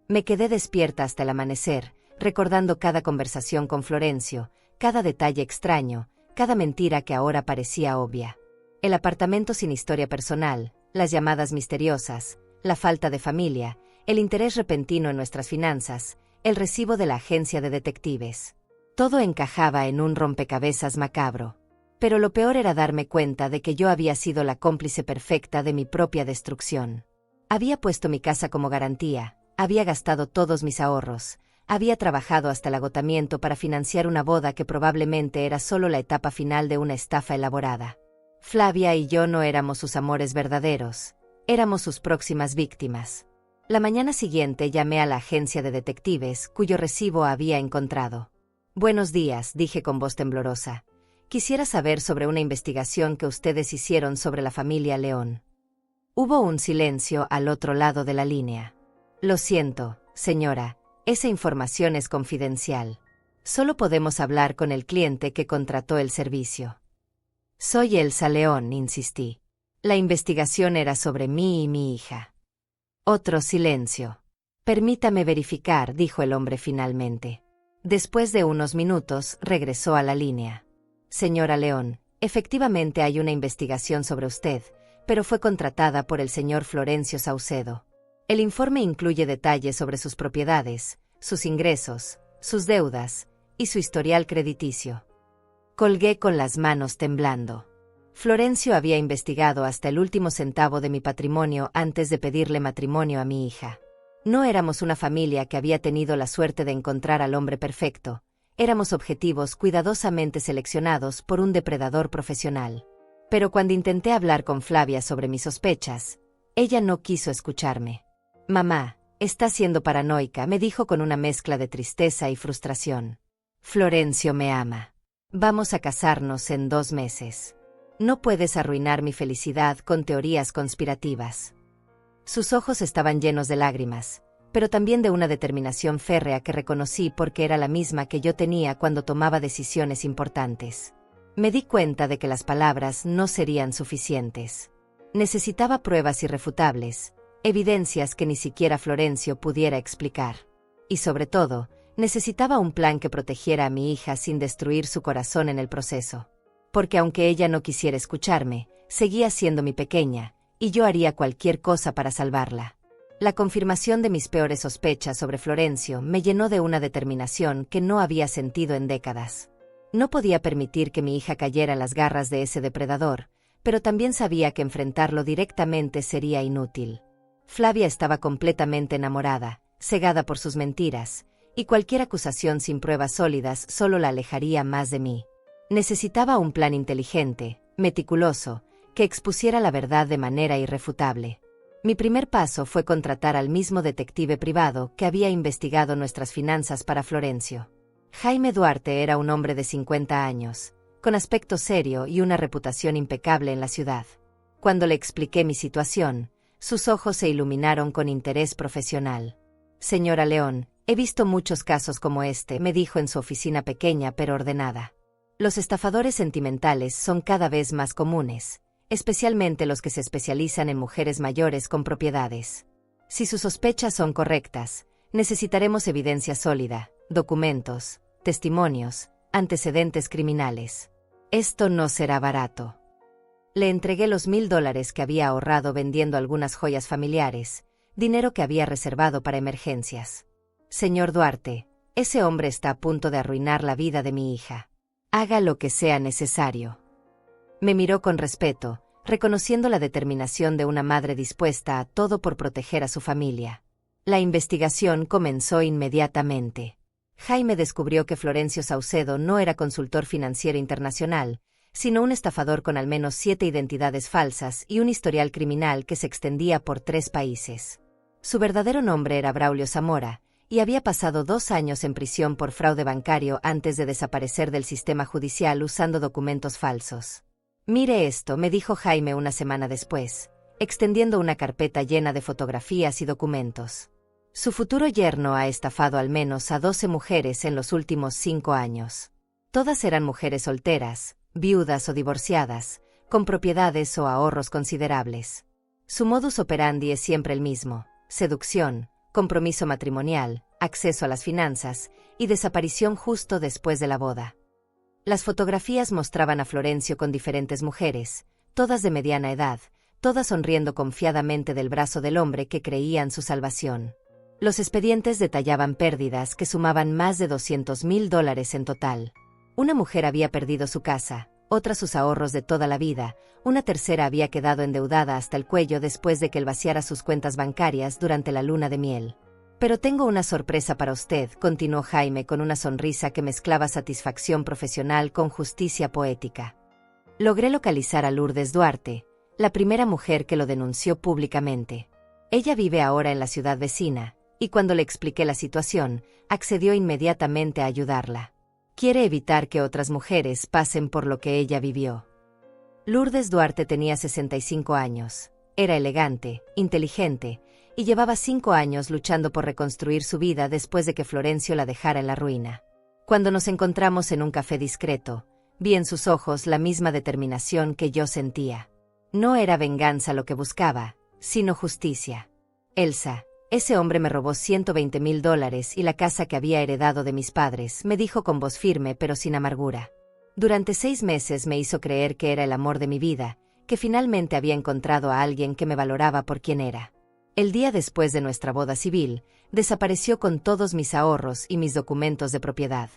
Me quedé despierta hasta el amanecer, recordando cada conversación con Florencio, cada detalle extraño, cada mentira que ahora parecía obvia. El apartamento sin historia personal, las llamadas misteriosas, la falta de familia, el interés repentino en nuestras finanzas, el recibo de la agencia de detectives. Todo encajaba en un rompecabezas macabro. Pero lo peor era darme cuenta de que yo había sido la cómplice perfecta de mi propia destrucción. Había puesto mi casa como garantía, había gastado todos mis ahorros, había trabajado hasta el agotamiento para financiar una boda que probablemente era solo la etapa final de una estafa elaborada. Flavia y yo no éramos sus amores verdaderos, éramos sus próximas víctimas. La mañana siguiente llamé a la agencia de detectives, cuyo recibo había encontrado. «Buenos días», dije con voz temblorosa. «Quisiera saber sobre una investigación que ustedes hicieron sobre la familia León». Hubo un silencio al otro lado de la línea. «Lo siento, señora, esa información es confidencial. Solo podemos hablar con el cliente que contrató el servicio». «Soy Elsa León», insistí. «La investigación era sobre mí y mi hija». Otro silencio. «Permítame verificar», dijo el hombre finalmente. Después de unos minutos, regresó a la línea. «Señora León, efectivamente hay una investigación sobre usted, pero fue contratada por el señor Florencio Saucedo. El informe incluye detalles sobre sus propiedades, sus ingresos, sus deudas y su historial crediticio». Colgué con las manos temblando. Florencio había investigado hasta el último centavo de mi patrimonio antes de pedirle matrimonio a mi hija. No éramos una familia que había tenido la suerte de encontrar al hombre perfecto. Éramos objetivos cuidadosamente seleccionados por un depredador profesional. Pero cuando intenté hablar con Flavia sobre mis sospechas, ella no quiso escucharme. «Mamá, estás siendo paranoica», me dijo con una mezcla de tristeza y frustración. «Florencio me ama. Vamos a casarnos en 2 meses. No puedes arruinar mi felicidad con teorías conspirativas». Sus ojos estaban llenos de lágrimas, pero también de una determinación férrea que reconocí porque era la misma que yo tenía cuando tomaba decisiones importantes. Me di cuenta de que las palabras no serían suficientes. Necesitaba pruebas irrefutables, evidencias que ni siquiera Florencio pudiera explicar. Y sobre todo, necesitaba un plan que protegiera a mi hija sin destruir su corazón en el proceso. Porque aunque ella no quisiera escucharme, seguía siendo mi pequeña, y yo haría cualquier cosa para salvarla. La confirmación de mis peores sospechas sobre Florencio me llenó de una determinación que no había sentido en décadas. No podía permitir que mi hija cayera en las garras de ese depredador, pero también sabía que enfrentarlo directamente sería inútil. Flavia estaba completamente enamorada, cegada por sus mentiras, y cualquier acusación sin pruebas sólidas solo la alejaría más de mí. Necesitaba un plan inteligente, meticuloso, que expusiera la verdad de manera irrefutable. Mi primer paso fue contratar al mismo detective privado que había investigado nuestras finanzas para Florencio. Jaime Duarte era un hombre de 50 años, con aspecto serio y una reputación impecable en la ciudad. Cuando le expliqué mi situación, sus ojos se iluminaron con interés profesional. «Señora León, he visto muchos casos como este», me dijo en su oficina pequeña pero ordenada. «Los estafadores sentimentales son cada vez más comunes, especialmente los que se especializan en mujeres mayores con propiedades. Si sus sospechas son correctas, necesitaremos evidencia sólida, documentos, testimonios, antecedentes criminales. Esto no será barato». Le entregué los $1000 que había ahorrado vendiendo algunas joyas familiares, dinero que había reservado para emergencias. «Señor Duarte, ese hombre está a punto de arruinar la vida de mi hija. Haga lo que sea necesario». Me miró con respeto, reconociendo la determinación de una madre dispuesta a todo por proteger a su familia. La investigación comenzó inmediatamente. Jaime descubrió que Florencio Saucedo no era consultor financiero internacional, sino un estafador con al menos 7 identidades falsas y un historial criminal que se extendía por 3 países. Su verdadero nombre era Braulio Zamora, y había pasado 2 años en prisión por fraude bancario antes de desaparecer del sistema judicial usando documentos falsos. «Mire esto», me dijo Jaime una semana después, extendiendo una carpeta llena de fotografías y documentos. Su futuro yerno ha estafado al menos a 12 mujeres en los últimos 5 años. Todas eran mujeres solteras, viudas o divorciadas, con propiedades o ahorros considerables. Su modus operandi es siempre el mismo: seducción, compromiso matrimonial, acceso a las finanzas y desaparición justo después de la boda. Las fotografías mostraban a Florencio con diferentes mujeres, todas de mediana edad, todas sonriendo confiadamente del brazo del hombre que creían su salvación. Los expedientes detallaban pérdidas que sumaban más de $200,000 en total. Una mujer había perdido su casa, otra sus ahorros de toda la vida, una tercera había quedado endeudada hasta el cuello después de que él vaciara sus cuentas bancarias durante la luna de miel. «Pero tengo una sorpresa para usted», continuó Jaime con una sonrisa que mezclaba satisfacción profesional con justicia poética. Logré localizar a Lourdes Duarte, la primera mujer que lo denunció públicamente. Ella vive ahora en la ciudad vecina, y cuando le expliqué la situación, accedió inmediatamente a ayudarla. Quiere evitar que otras mujeres pasen por lo que ella vivió. Lourdes Duarte tenía 65 años, era elegante, inteligente, y llevaba 5 años luchando por reconstruir su vida después de que Florencio la dejara en la ruina. Cuando nos encontramos en un café discreto, vi en sus ojos la misma determinación que yo sentía. No era venganza lo que buscaba, sino justicia. «Elsa, ese hombre me robó $120,000 y la casa que había heredado de mis padres», me dijo con voz firme pero sin amargura. Durante 6 meses me hizo creer que era el amor de mi vida, que finalmente había encontrado a alguien que me valoraba por quien era. El día después de nuestra boda civil, desapareció con todos mis ahorros y mis documentos de propiedad.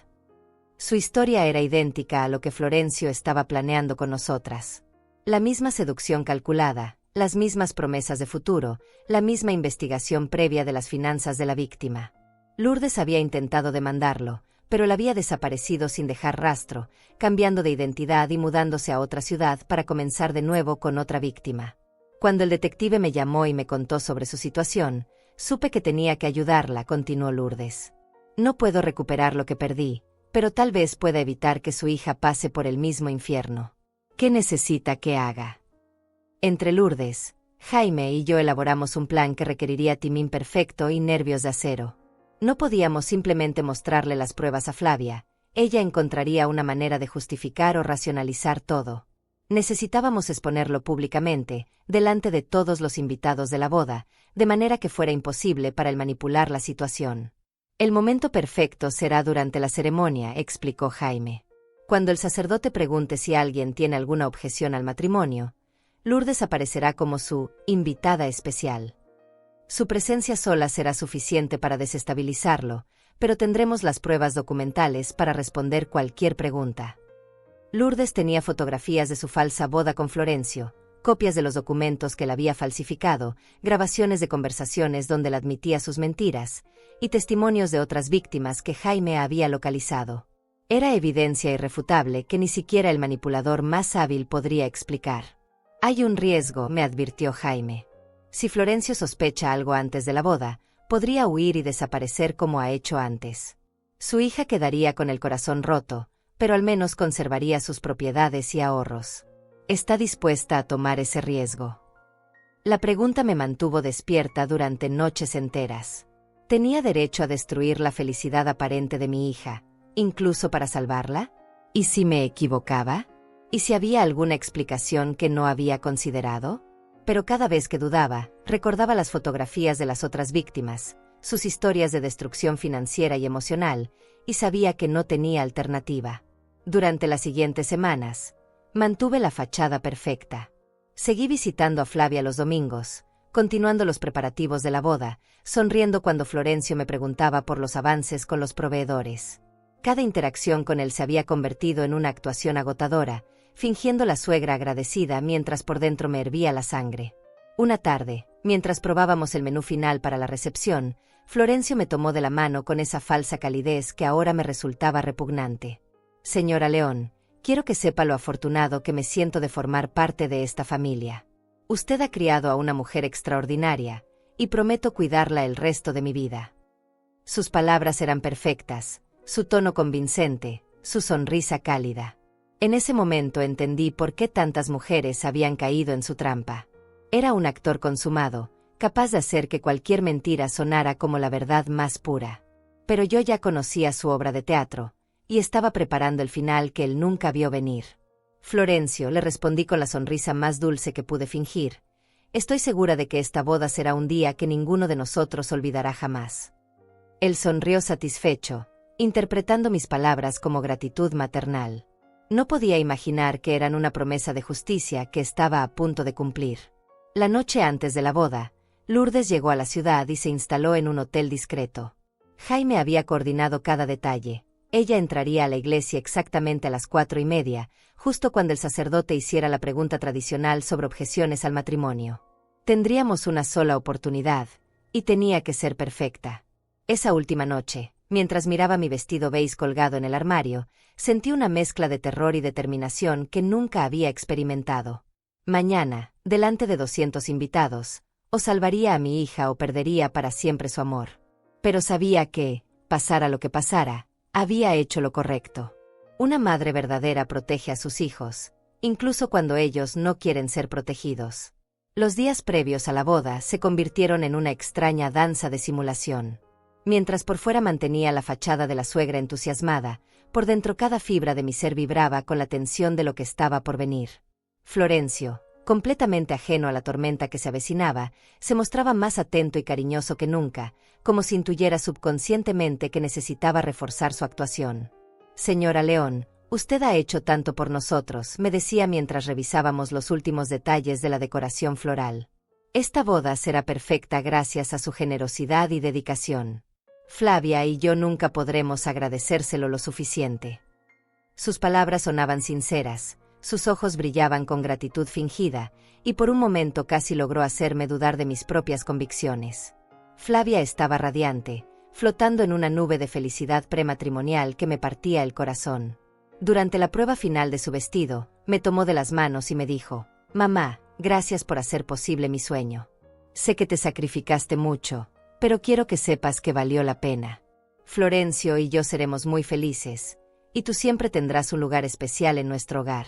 Su historia era idéntica a lo que Florencio estaba planeando con nosotras. La misma seducción calculada, las mismas promesas de futuro, la misma investigación previa de las finanzas de la víctima. Lourdes había intentado demandarlo, pero él había desaparecido sin dejar rastro, cambiando de identidad y mudándose a otra ciudad para comenzar de nuevo con otra víctima. Cuando el detective me llamó y me contó sobre su situación, supe que tenía que ayudarla, continuó Lourdes. No puedo recuperar lo que perdí, pero tal vez pueda evitar que su hija pase por el mismo infierno. ¿Qué necesita que haga? Entre Lourdes, Jaime y yo elaboramos un plan que requeriría timón perfecto y nervios de acero. No podíamos simplemente mostrarle las pruebas a Flavia, ella encontraría una manera de justificar o racionalizar todo. Necesitábamos exponerlo públicamente, delante de todos los invitados de la boda, de manera que fuera imposible para él manipular la situación. El momento perfecto será durante la ceremonia, explicó Jaime. Cuando el sacerdote pregunte si alguien tiene alguna objeción al matrimonio, Lourdes aparecerá como su invitada especial. Su presencia sola será suficiente para desestabilizarlo, pero tendremos las pruebas documentales para responder cualquier pregunta. Lourdes tenía fotografías de su falsa boda con Florencio, copias de los documentos que él había falsificado, grabaciones de conversaciones donde él admitía sus mentiras, y testimonios de otras víctimas que Jaime había localizado. Era evidencia irrefutable que ni siquiera el manipulador más hábil podría explicar. Hay un riesgo, me advirtió Jaime. Si Florencio sospecha algo antes de la boda, podría huir y desaparecer como ha hecho antes. Su hija quedaría con el corazón roto, pero al menos conservaría sus propiedades y ahorros. ¿Está dispuesta a tomar ese riesgo? La pregunta me mantuvo despierta durante noches enteras. ¿Tenía derecho a destruir la felicidad aparente de mi hija, incluso para salvarla? ¿Y si me equivocaba? ¿Y si había alguna explicación que no había considerado? Pero cada vez que dudaba, recordaba las fotografías de las otras víctimas, sus historias de destrucción financiera y emocional, y sabía que no tenía alternativa. Durante las siguientes semanas, mantuve la fachada perfecta. Seguí visitando a Flavia los domingos, continuando los preparativos de la boda, sonriendo cuando Florencio me preguntaba por los avances con los proveedores. Cada interacción con él se había convertido en una actuación agotadora, fingiendo la suegra agradecida mientras por dentro me hervía la sangre. Una tarde, mientras probábamos el menú final para la recepción, Florencio me tomó de la mano con esa falsa calidez que ahora me resultaba repugnante. Señora León, quiero que sepa lo afortunado que me siento de formar parte de esta familia. Usted ha criado a una mujer extraordinaria, y prometo cuidarla el resto de mi vida. Sus palabras eran perfectas, su tono convincente, su sonrisa cálida. En ese momento entendí por qué tantas mujeres habían caído en su trampa. Era un actor consumado, capaz de hacer que cualquier mentira sonara como la verdad más pura. Pero yo ya conocía su obra de teatro, y estaba preparando el final que él nunca vio venir. Florencio, le respondí con la sonrisa más dulce que pude fingir. Estoy segura de que esta boda será un día que ninguno de nosotros olvidará jamás. Él sonrió satisfecho, interpretando mis palabras como gratitud maternal. No podía imaginar que eran una promesa de justicia que estaba a punto de cumplir. La noche antes de la boda, Lourdes llegó a la ciudad y se instaló en un hotel discreto. Jaime había coordinado cada detalle. Ella entraría a la iglesia exactamente a las 4:30, justo cuando el sacerdote hiciera la pregunta tradicional sobre objeciones al matrimonio. Tendríamos una sola oportunidad, y tenía que ser perfecta. Esa última noche, mientras miraba mi vestido beige colgado en el armario, sentí una mezcla de terror y determinación que nunca había experimentado. Mañana, delante de 200 invitados, o salvaría a mi hija o perdería para siempre su amor. Pero sabía que, pasara lo que pasara, había hecho lo correcto. Una madre verdadera protege a sus hijos, incluso cuando ellos no quieren ser protegidos. Los días previos a la boda se convirtieron en una extraña danza de simulación. Mientras por fuera mantenía la fachada de la suegra entusiasmada, por dentro cada fibra de mi ser vibraba con la tensión de lo que estaba por venir. Florencio, completamente ajeno a la tormenta que se avecinaba, se mostraba más atento y cariñoso que nunca, como si intuyera subconscientemente que necesitaba reforzar su actuación. Señora León, usted ha hecho tanto por nosotros, me decía mientras revisábamos los últimos detalles de la decoración floral. Esta boda será perfecta gracias a su generosidad y dedicación. Flavia y yo nunca podremos agradecérselo lo suficiente. Sus palabras sonaban sinceras, sus ojos brillaban con gratitud fingida, y por un momento casi logró hacerme dudar de mis propias convicciones. Flavia estaba radiante, flotando en una nube de felicidad prematrimonial que me partía el corazón. Durante la prueba final de su vestido, me tomó de las manos y me dijo: «Mamá, gracias por hacer posible mi sueño. Sé que te sacrificaste mucho, pero quiero que sepas que valió la pena. Florencio y yo seremos muy felices, y tú siempre tendrás un lugar especial en nuestro hogar».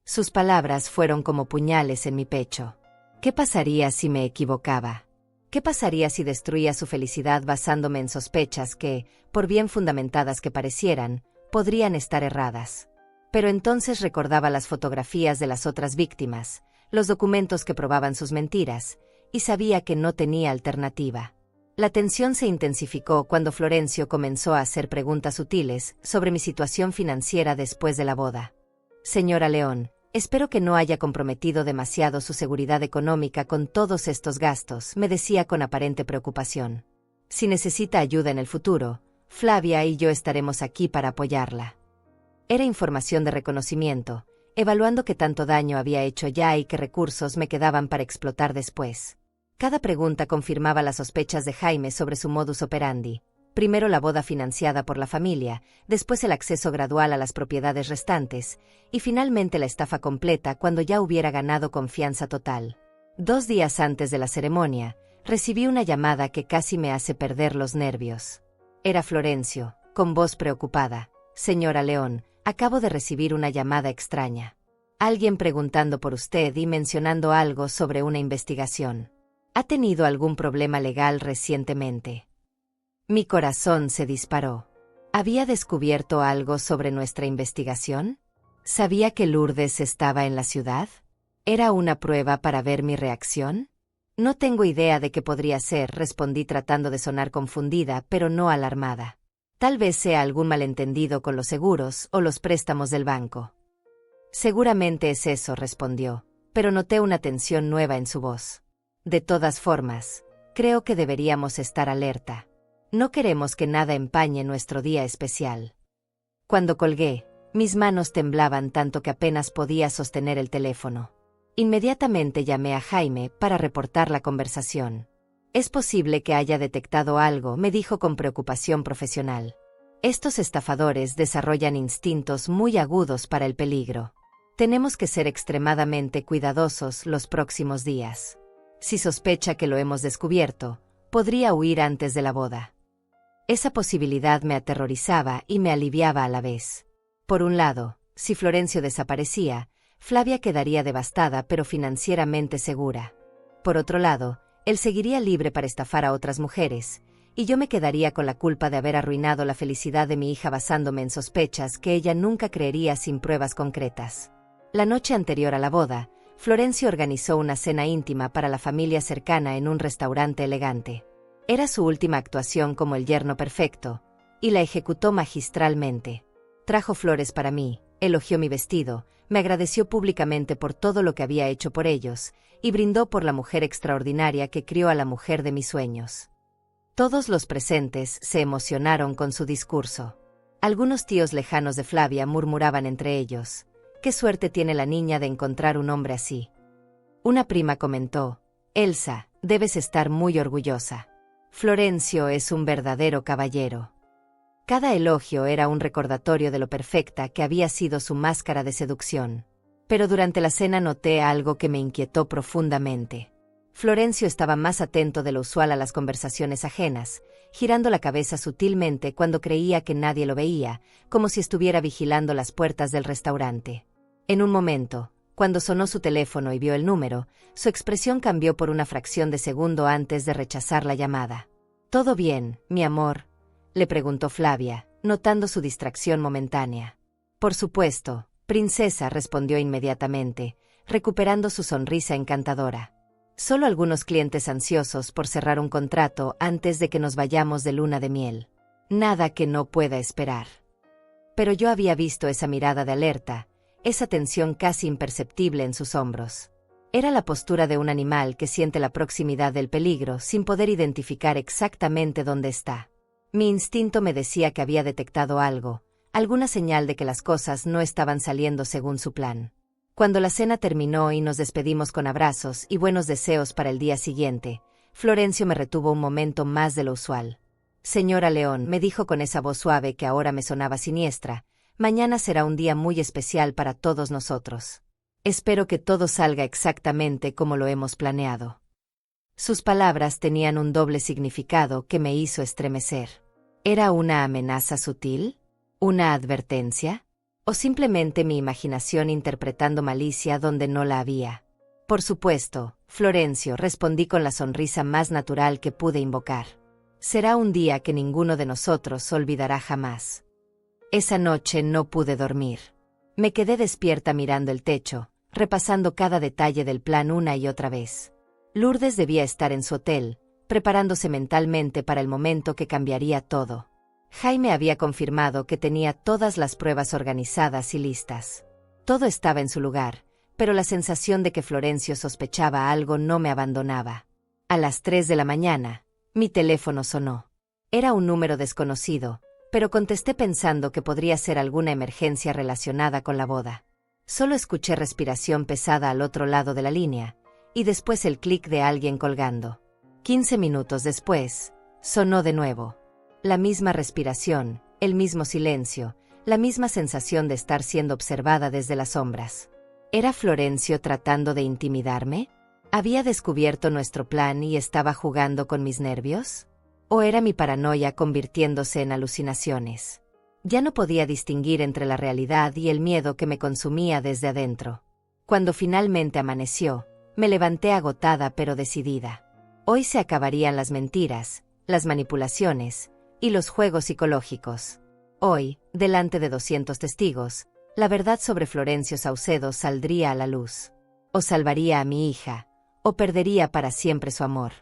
Sus palabras fueron como puñales en mi pecho. ¿Qué pasaría si me equivocaba? ¿Qué pasaría si destruía su felicidad basándome en sospechas que, por bien fundamentadas que parecieran, podrían estar erradas? Pero entonces recordaba las fotografías de las otras víctimas, los documentos que probaban sus mentiras, y sabía que no tenía alternativa. La tensión se intensificó cuando Florencio comenzó a hacer preguntas sutiles sobre mi situación financiera después de la boda. «Señora León, espero que no haya comprometido demasiado su seguridad económica con todos estos gastos», me decía con aparente preocupación. «Si necesita ayuda en el futuro, Flavia y yo estaremos aquí para apoyarla». Era información de reconocimiento, evaluando qué tanto daño había hecho ya y qué recursos me quedaban para explotar después. Cada pregunta confirmaba las sospechas de Jaime sobre su modus operandi. Primero la boda financiada por la familia, después el acceso gradual a las propiedades restantes, y finalmente la estafa completa cuando ya hubiera ganado confianza total. 2 días antes de la ceremonia, recibí una llamada que casi me hace perder los nervios. Era Florencio, con voz preocupada. «Señora León, acabo de recibir una llamada extraña. Alguien preguntando por usted y mencionando algo sobre una investigación. ¿Ha tenido algún problema legal recientemente?». Mi corazón se disparó. ¿Había descubierto algo sobre nuestra investigación? ¿Sabía que Lourdes estaba en la ciudad? ¿Era una prueba para ver mi reacción? «No tengo idea de qué podría ser», respondí tratando de sonar confundida, pero no alarmada. «Tal vez sea algún malentendido con los seguros o los préstamos del banco». «Seguramente es eso», respondió, pero noté una tensión nueva en su voz. «De todas formas, creo que deberíamos estar alerta. No queremos que nada empañe nuestro día especial». Cuando colgué, mis manos temblaban tanto que apenas podía sostener el teléfono. Inmediatamente llamé a Jaime para reportar la conversación. «Es posible que haya detectado algo», me dijo con preocupación profesional. «Estos estafadores desarrollan instintos muy agudos para el peligro. Tenemos que ser extremadamente cuidadosos los próximos días. Si sospecha que lo hemos descubierto, podría huir antes de la boda». Esa posibilidad me aterrorizaba y me aliviaba a la vez. Por un lado, si Florencio desaparecía, Flavia quedaría devastada pero financieramente segura. Por otro lado, él seguiría libre para estafar a otras mujeres, y yo me quedaría con la culpa de haber arruinado la felicidad de mi hija basándome en sospechas que ella nunca creería sin pruebas concretas. La noche anterior a la boda, Florencio organizó una cena íntima para la familia cercana en un restaurante elegante. Era su última actuación como el yerno perfecto, y la ejecutó magistralmente. Trajo flores para mí, elogió mi vestido, me agradeció públicamente por todo lo que había hecho por ellos, y brindó por la mujer extraordinaria que crió a la mujer de mis sueños. Todos los presentes se emocionaron con su discurso. Algunos tíos lejanos de Flavia murmuraban entre ellos: «Qué suerte tiene la niña de encontrar un hombre así». Una prima comentó: «Elsa, debes estar muy orgullosa. Florencio es un verdadero caballero». Cada elogio era un recordatorio de lo perfecta que había sido su máscara de seducción. Pero durante la cena noté algo que me inquietó profundamente. Florencio estaba más atento de lo usual a las conversaciones ajenas, girando la cabeza sutilmente cuando creía que nadie lo veía, como si estuviera vigilando las puertas del restaurante. En un momento, cuando sonó su teléfono y vio el número, su expresión cambió por una fracción de segundo antes de rechazar la llamada. «¿Todo bien, mi amor?», le preguntó Flavia, notando su distracción momentánea. «Por supuesto, princesa», respondió inmediatamente, recuperando su sonrisa encantadora. «Solo algunos clientes ansiosos por cerrar un contrato antes de que nos vayamos de luna de miel. Nada que no pueda esperar». Pero yo había visto esa mirada de alerta, esa tensión casi imperceptible en sus hombros. Era la postura de un animal que siente la proximidad del peligro sin poder identificar exactamente dónde está. Mi instinto me decía que había detectado algo alguna señal de que las cosas no estaban saliendo según su plan. Cuando la cena terminó y nos despedimos con abrazos y buenos deseos para el día siguiente, Florencio me retuvo un momento más de lo usual. Señora León, me dijo con esa voz suave que ahora me sonaba siniestra, mañana será un día muy especial para todos nosotros. Espero que todo salga exactamente como lo hemos planeado. Sus palabras tenían un doble significado que me hizo estremecer. ¿Era una amenaza sutil? ¿Una advertencia? ¿O simplemente mi imaginación interpretando malicia donde no la había? Por supuesto, Florencio, respondí con la sonrisa más natural que pude invocar. Será un día que ninguno de nosotros olvidará jamás. Esa noche no pude dormir. Me quedé despierta mirando el techo, repasando cada detalle del plan una y otra vez. Lourdes debía estar en su hotel, preparándose mentalmente para el momento que cambiaría todo. Jaime había confirmado que tenía todas las pruebas organizadas y listas. Todo estaba en su lugar, pero la sensación de que Florencio sospechaba algo no me abandonaba. A las 3 de la mañana, mi teléfono sonó. Era un número desconocido, pero contesté pensando que podría ser alguna emergencia relacionada con la boda. Solo escuché respiración pesada al otro lado de la línea, y después el clic de alguien colgando. 15 minutos después, sonó de nuevo. La misma respiración, el mismo silencio, la misma sensación de estar siendo observada desde las sombras. ¿Era Florencio tratando de intimidarme? ¿Había descubierto nuestro plan y estaba jugando con mis nervios? ¿O era mi paranoia convirtiéndose en alucinaciones? Ya no podía distinguir entre la realidad y el miedo que me consumía desde adentro. Cuando finalmente amaneció, me levanté agotada pero decidida. Hoy se acabarían las mentiras, las manipulaciones y los juegos psicológicos. Hoy, delante de 200 testigos, la verdad sobre Florencio Saucedo saldría a la luz. O salvaría a mi hija, o perdería para siempre su amor.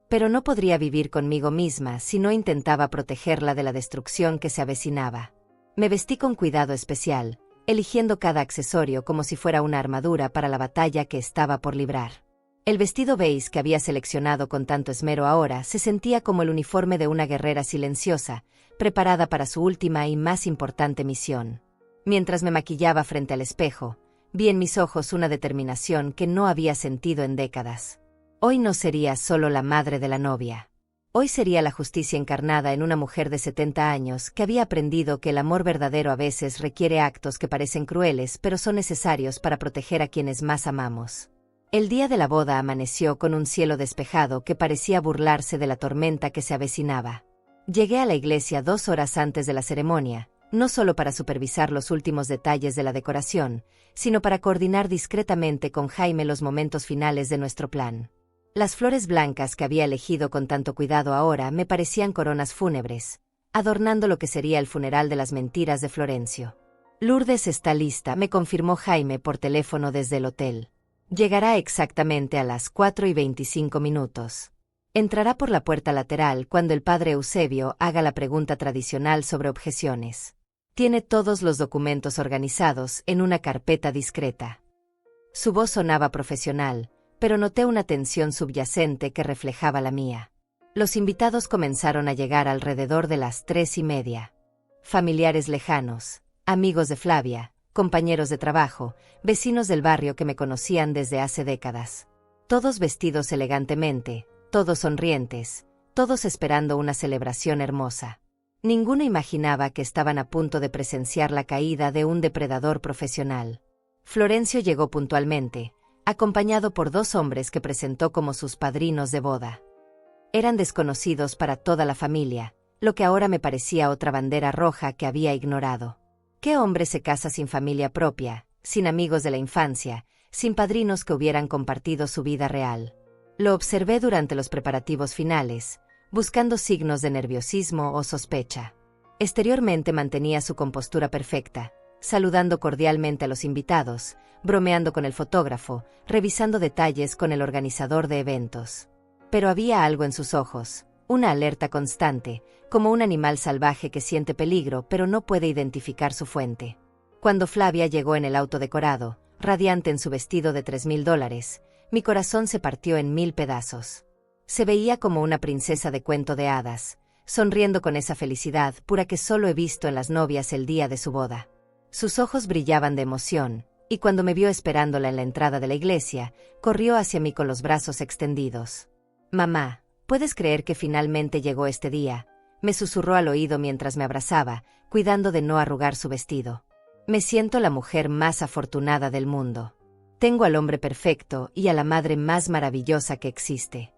Pero no podría vivir conmigo misma si no intentaba protegerla de la destrucción que se avecinaba. Me vestí con cuidado especial, eligiendo cada accesorio como si fuera una armadura para la batalla que estaba por librar. El vestido beige que había seleccionado con tanto esmero ahora se sentía como el uniforme de una guerrera silenciosa, preparada para su última y más importante misión. Mientras me maquillaba frente al espejo, vi en mis ojos una determinación que no había sentido en décadas. Hoy no sería solo la madre de la novia. Hoy sería la justicia encarnada en una mujer de 70 años que había aprendido que el amor verdadero a veces requiere actos que parecen crueles pero son necesarios para proteger a quienes más amamos. El día de la boda amaneció con un cielo despejado que parecía burlarse de la tormenta que se avecinaba. Llegué a la iglesia 2 horas antes de la ceremonia, no solo para supervisar los últimos detalles de la decoración, sino para coordinar discretamente con Jaime los momentos finales de nuestro plan. Las flores blancas que había elegido con tanto cuidado ahora me parecían coronas fúnebres, adornando lo que sería el funeral de las mentiras de Florencio. Lourdes está lista, me confirmó Jaime por teléfono desde el hotel. Llegará exactamente a las 4:25. Entrará por la puerta lateral cuando el padre Eusebio haga la pregunta tradicional sobre objeciones. Tiene todos los documentos organizados en una carpeta discreta. Su voz sonaba profesional, pero noté una tensión subyacente que reflejaba la mía. Los invitados comenzaron a llegar alrededor de las 3:30. Familiares lejanos, amigos de Flavia, compañeros de trabajo, vecinos del barrio que me conocían desde hace décadas. Todos vestidos elegantemente, todos sonrientes, todos esperando una celebración hermosa. Ninguno imaginaba que estaban a punto de presenciar la caída de un depredador profesional. Florencio llegó puntualmente, acompañado por 2 hombres que presentó como sus padrinos de boda. Eran desconocidos para toda la familia, lo que ahora me parecía otra bandera roja que había ignorado. ¿Qué hombre se casa sin familia propia, sin amigos de la infancia, sin padrinos que hubieran compartido su vida real? Lo observé durante los preparativos finales, buscando signos de nerviosismo o sospecha. Exteriormente mantenía su compostura perfecta, saludando cordialmente a los invitados, bromeando con el fotógrafo, revisando detalles con el organizador de eventos. Pero había algo en sus ojos, una alerta constante, como un animal salvaje que siente peligro pero no puede identificar su fuente. Cuando Flavia llegó en el auto decorado, radiante en su vestido de $3,000, mi corazón se partió en 1000 pedazos. Se veía como una princesa de cuento de hadas, sonriendo con esa felicidad pura que solo he visto en las novias el día de su boda. Sus ojos brillaban de emoción, y cuando me vio esperándola en la entrada de la iglesia, corrió hacia mí con los brazos extendidos. «Mamá, ¿puedes creer que finalmente llegó este día?», me susurró al oído mientras me abrazaba, cuidando de no arrugar su vestido. «Me siento la mujer más afortunada del mundo. Tengo al hombre perfecto y a la madre más maravillosa que existe».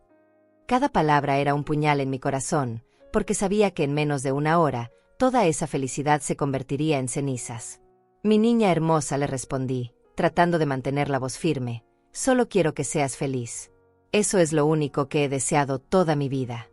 Cada palabra era un puñal en mi corazón, porque sabía que en menos de una hora, toda esa felicidad se convertiría en cenizas. «Mi niña hermosa», le respondí, tratando de mantener la voz firme, «solo quiero que seas feliz. Eso es lo único que he deseado toda mi vida».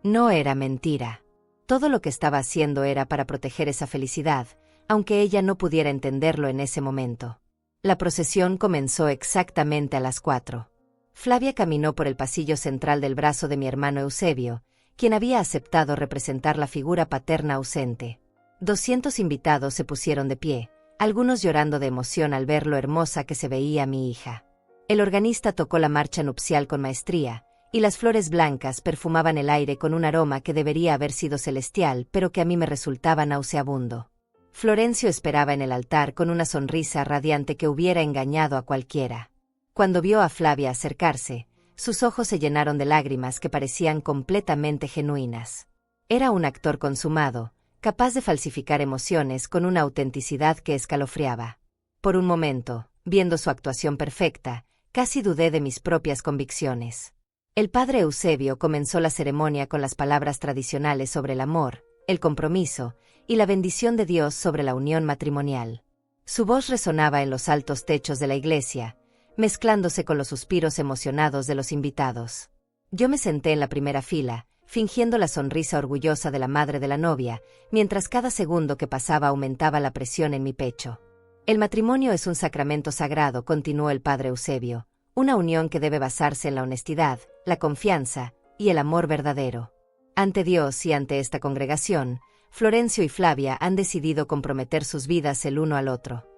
No era mentira. Todo lo que estaba haciendo era para proteger esa felicidad, aunque ella no pudiera entenderlo en ese momento. La procesión comenzó exactamente a las 4. Flavia caminó por el pasillo central del brazo de mi hermano Eusebio, quien había aceptado representar la figura paterna ausente. 200 invitados se pusieron de pie, algunos llorando de emoción al ver lo hermosa que se veía mi hija. El organista tocó la marcha nupcial con maestría, y las flores blancas perfumaban el aire con un aroma que debería haber sido celestial, pero que a mí me resultaba nauseabundo. Florencio esperaba en el altar con una sonrisa radiante que hubiera engañado a cualquiera. Cuando vio a Flavia acercarse, sus ojos se llenaron de lágrimas que parecían completamente genuinas. Era un actor consumado, capaz de falsificar emociones con una autenticidad que escalofriaba. Por un momento, viendo su actuación perfecta, casi dudé de mis propias convicciones. El padre Eusebio comenzó la ceremonia con las palabras tradicionales sobre el amor, el compromiso y la bendición de Dios sobre la unión matrimonial. Su voz resonaba en los altos techos de la iglesia, mezclándose con los suspiros emocionados de los invitados. Yo me senté en la primera fila, fingiendo la sonrisa orgullosa de la madre de la novia, mientras cada segundo que pasaba aumentaba la presión en mi pecho. «El matrimonio es un sacramento sagrado», continuó el padre Eusebio, «una unión que debe basarse en la honestidad, la confianza y el amor verdadero. Ante Dios y ante esta congregación, Florencio y Flavia han decidido comprometer sus vidas el uno al otro».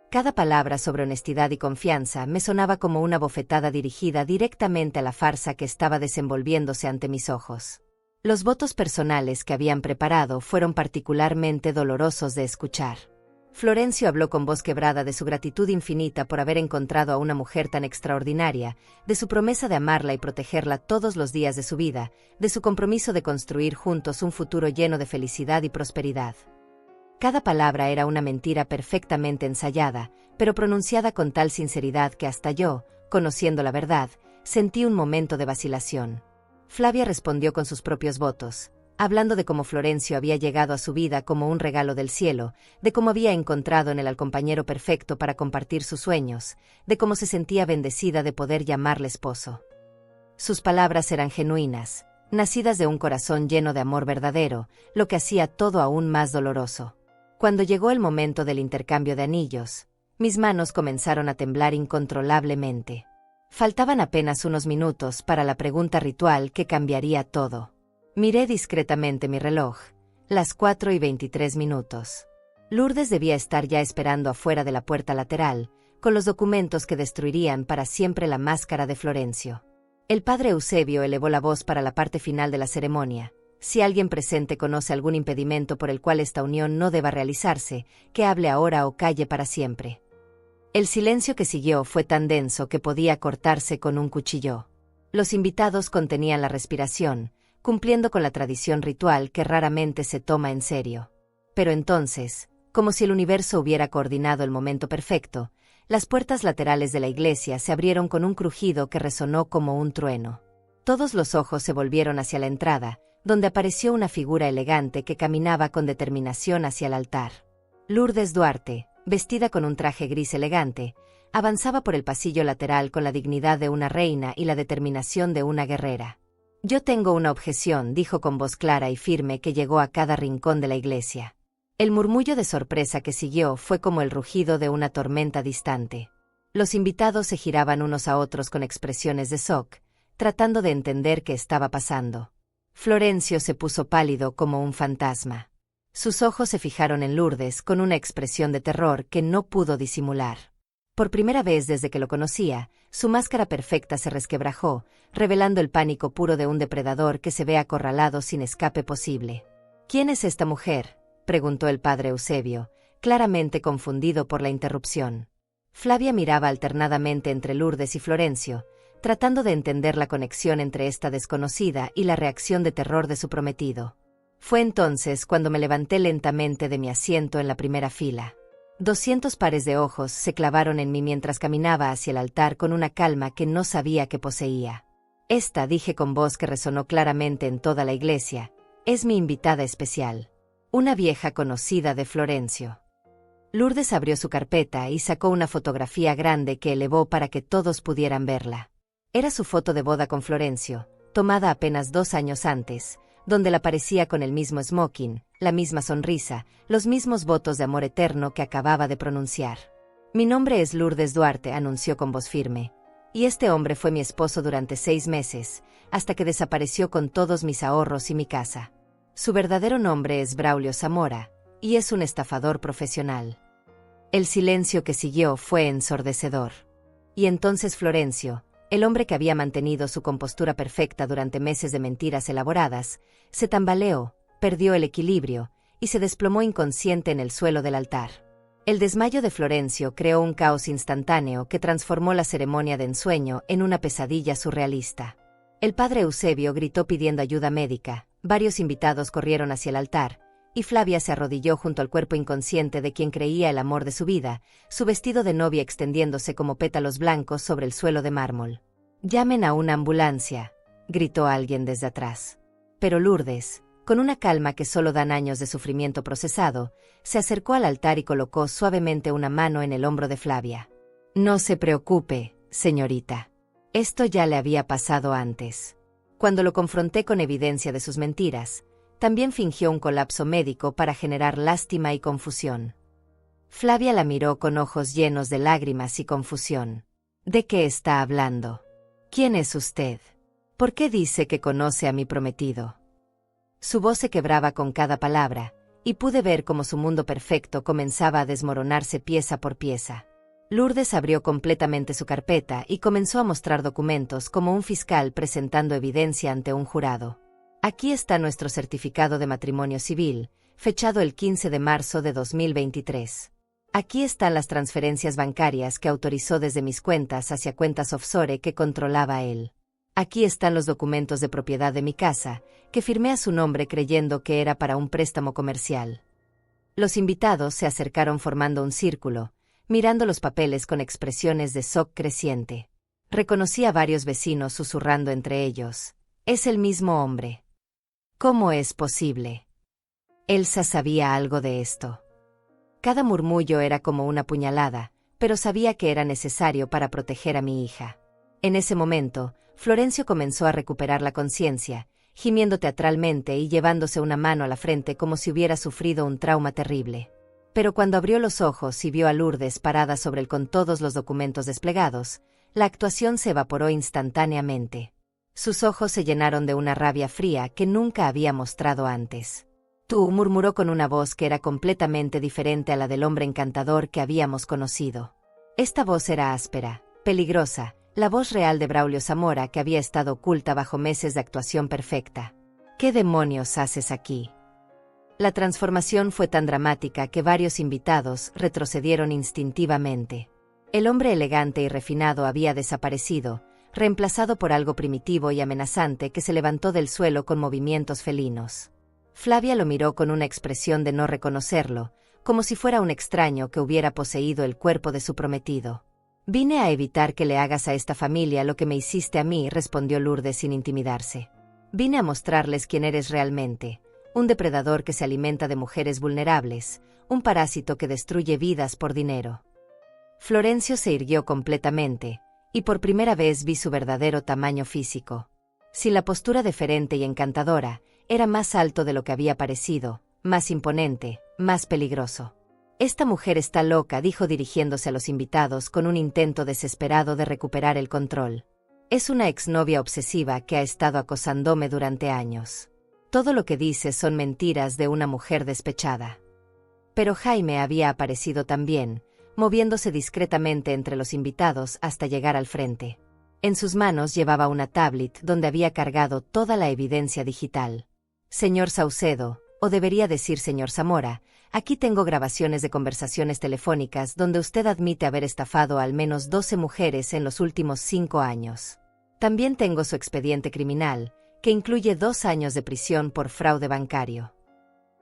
Cada palabra sobre honestidad y confianza me sonaba como una bofetada dirigida directamente a la farsa que estaba desenvolviéndose ante mis ojos. Los votos personales que habían preparado fueron particularmente dolorosos de escuchar. Florencio habló con voz quebrada de su gratitud infinita por haber encontrado a una mujer tan extraordinaria, de su promesa de amarla y protegerla todos los días de su vida, de su compromiso de construir juntos un futuro lleno de felicidad y prosperidad. Cada palabra era una mentira perfectamente ensayada, pero pronunciada con tal sinceridad que hasta yo, conociendo la verdad, sentí un momento de vacilación. Flavia respondió con sus propios votos, hablando de cómo Florencio había llegado a su vida como un regalo del cielo, de cómo había encontrado en él al compañero perfecto para compartir sus sueños, de cómo se sentía bendecida de poder llamarle esposo. Sus palabras eran genuinas, nacidas de un corazón lleno de amor verdadero, lo que hacía todo aún más doloroso. Cuando llegó el momento del intercambio de anillos, mis manos comenzaron a temblar incontrolablemente. Faltaban apenas unos minutos para la pregunta ritual que cambiaría todo. Miré discretamente mi reloj, las 4:23. Lourdes debía estar ya esperando afuera de la puerta lateral, con los documentos que destruirían para siempre la máscara de Florencio. El padre Eusebio elevó la voz para la parte final de la ceremonia. «Si alguien presente conoce algún impedimento por el cual esta unión no deba realizarse, que hable ahora o calle para siempre». El silencio que siguió fue tan denso que podía cortarse con un cuchillo. Los invitados contenían la respiración, cumpliendo con la tradición ritual que raramente se toma en serio. Pero entonces, como si el universo hubiera coordinado el momento perfecto, las puertas laterales de la iglesia se abrieron con un crujido que resonó como un trueno. Todos los ojos se volvieron hacia la entrada, donde apareció una figura elegante que caminaba con determinación hacia el altar. Lourdes Duarte, vestida con un traje gris elegante, avanzaba por el pasillo lateral con la dignidad de una reina y la determinación de una guerrera. «Yo tengo una objeción», dijo con voz clara y firme que llegó a cada rincón de la iglesia. El murmullo de sorpresa que siguió fue como el rugido de una tormenta distante. Los invitados se giraban unos a otros con expresiones de shock, tratando de entender qué estaba pasando. Florencio se puso pálido como un fantasma. Sus ojos se fijaron en Lourdes con una expresión de terror que no pudo disimular. Por primera vez desde que lo conocía, su máscara perfecta se resquebrajó, revelando el pánico puro de un depredador que se ve acorralado sin escape posible. «¿Quién es esta mujer?», preguntó el padre Eusebio, claramente confundido por la interrupción. Flavia miraba alternadamente entre Lourdes y Florencio, tratando de entender la conexión entre esta desconocida y la reacción de terror de su prometido. Fue entonces cuando me levanté lentamente de mi asiento en la primera fila. 200 pares de ojos se clavaron en mí mientras caminaba hacia el altar con una calma que no sabía que poseía. «Esta», dije con voz que resonó claramente en toda la iglesia, «es mi invitada especial. Una vieja conocida de Florencio». Lourdes abrió su carpeta y sacó una fotografía grande que elevó para que todos pudieran verla. Era su foto de boda con Florencio, tomada apenas 2 años antes, donde la parecía con el mismo smoking, la misma sonrisa, los mismos votos de amor eterno que acababa de pronunciar. «Mi nombre es Lourdes Duarte», anunció con voz firme, «y este hombre fue mi esposo durante 6 meses, hasta que desapareció con todos mis ahorros y mi casa. Su verdadero nombre es Braulio Zamora, y es un estafador profesional». El silencio que siguió fue ensordecedor. Y entonces Florencio, el hombre que había mantenido su compostura perfecta durante meses de mentiras elaboradas, se tambaleó, perdió el equilibrio, y se desplomó inconsciente en el suelo del altar. El desmayo de Florencio creó un caos instantáneo que transformó la ceremonia de ensueño en una pesadilla surrealista. El padre Eusebio gritó pidiendo ayuda médica, varios invitados corrieron hacia el altar, y Flavia se arrodilló junto al cuerpo inconsciente de quien creía el amor de su vida, su vestido de novia extendiéndose como pétalos blancos sobre el suelo de mármol. «Llamen a una ambulancia», gritó alguien desde atrás. Pero Lourdes, con una calma que solo dan años de sufrimiento procesado, se acercó al altar y colocó suavemente una mano en el hombro de Flavia. «No se preocupe, señorita. Esto ya le había pasado antes. Cuando lo confronté con evidencia de sus mentiras, también fingió un colapso médico para generar lástima y confusión». Flavia la miró con ojos llenos de lágrimas y confusión. «¿De qué está hablando? ¿Quién es usted? ¿Por qué dice que conoce a mi prometido?». Su voz se quebraba con cada palabra, y pude ver cómo su mundo perfecto comenzaba a desmoronarse pieza por pieza. Lourdes abrió completamente su carpeta y comenzó a mostrar documentos como un fiscal presentando evidencia ante un jurado. «Aquí está nuestro certificado de matrimonio civil, fechado el 15 de marzo de 2023. Aquí están las transferencias bancarias que autorizó desde mis cuentas hacia cuentas offshore que controlaba él. Aquí están los documentos de propiedad de mi casa, que firmé a su nombre creyendo que era para un préstamo comercial». Los invitados se acercaron formando un círculo, mirando los papeles con expresiones de shock creciente. Reconocí a varios vecinos susurrando entre ellos: «Es el mismo hombre. ¿Cómo es posible? Elsa sabía algo de esto». Cada murmullo era como una puñalada, pero sabía que era necesario para proteger a mi hija. En ese momento, Florencio comenzó a recuperar la conciencia, gimiendo teatralmente y llevándose una mano a la frente como si hubiera sufrido un trauma terrible. Pero cuando abrió los ojos y vio a Lourdes parada sobre él con todos los documentos desplegados, la actuación se evaporó instantáneamente. Sus ojos se llenaron de una rabia fría que nunca había mostrado antes. «Tú», murmuró con una voz que era completamente diferente a la del hombre encantador que habíamos conocido. Esta voz era áspera, peligrosa, la voz real de Braulio Zamora que había estado oculta bajo meses de actuación perfecta. «¿Qué demonios haces aquí?». La transformación fue tan dramática que varios invitados retrocedieron instintivamente. El hombre elegante y refinado había desaparecido, reemplazado por algo primitivo y amenazante que se levantó del suelo con movimientos felinos. Flavia lo miró con una expresión de no reconocerlo, como si fuera un extraño que hubiera poseído el cuerpo de su prometido. «Vine a evitar que le hagas a esta familia lo que me hiciste a mí», respondió Lourdes sin intimidarse. «Vine a mostrarles quién eres realmente, un depredador que se alimenta de mujeres vulnerables, un parásito que destruye vidas por dinero». Florencio se irguió completamente, y por primera vez vi su verdadero tamaño físico. Sin la postura deferente y encantadora, era más alto de lo que había parecido, más imponente, más peligroso. «Esta mujer está loca», dijo dirigiéndose a los invitados con un intento desesperado de recuperar el control. «Es una exnovia obsesiva que ha estado acosándome durante años. Todo lo que dice son mentiras de una mujer despechada». Pero Jaime había aparecido también, moviéndose discretamente entre los invitados hasta llegar al frente. En sus manos llevaba una tablet donde había cargado toda la evidencia digital. Señor Saucedo, o debería decir señor Zamora, aquí tengo grabaciones de conversaciones telefónicas donde usted admite haber estafado a al menos 12 mujeres en los últimos 5 años. También tengo su expediente criminal, que incluye 2 años de prisión por fraude bancario.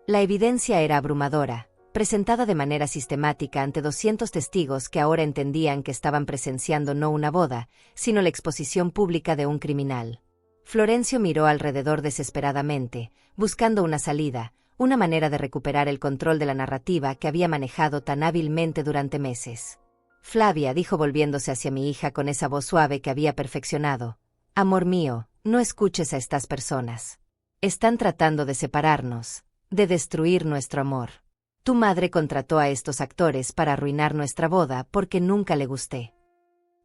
La evidencia era abrumadora, presentada de manera sistemática ante 200 testigos que ahora entendían que estaban presenciando no una boda, sino la exposición pública de un criminal. Florencio miró alrededor desesperadamente, buscando una salida, una manera de recuperar el control de la narrativa que había manejado tan hábilmente durante meses. Flavia, dijo volviéndose hacia mi hija con esa voz suave que había perfeccionado. Amor mío, no escuches a estas personas. Están tratando de separarnos, de destruir nuestro amor. Tu madre contrató a estos actores para arruinar nuestra boda porque nunca le gusté.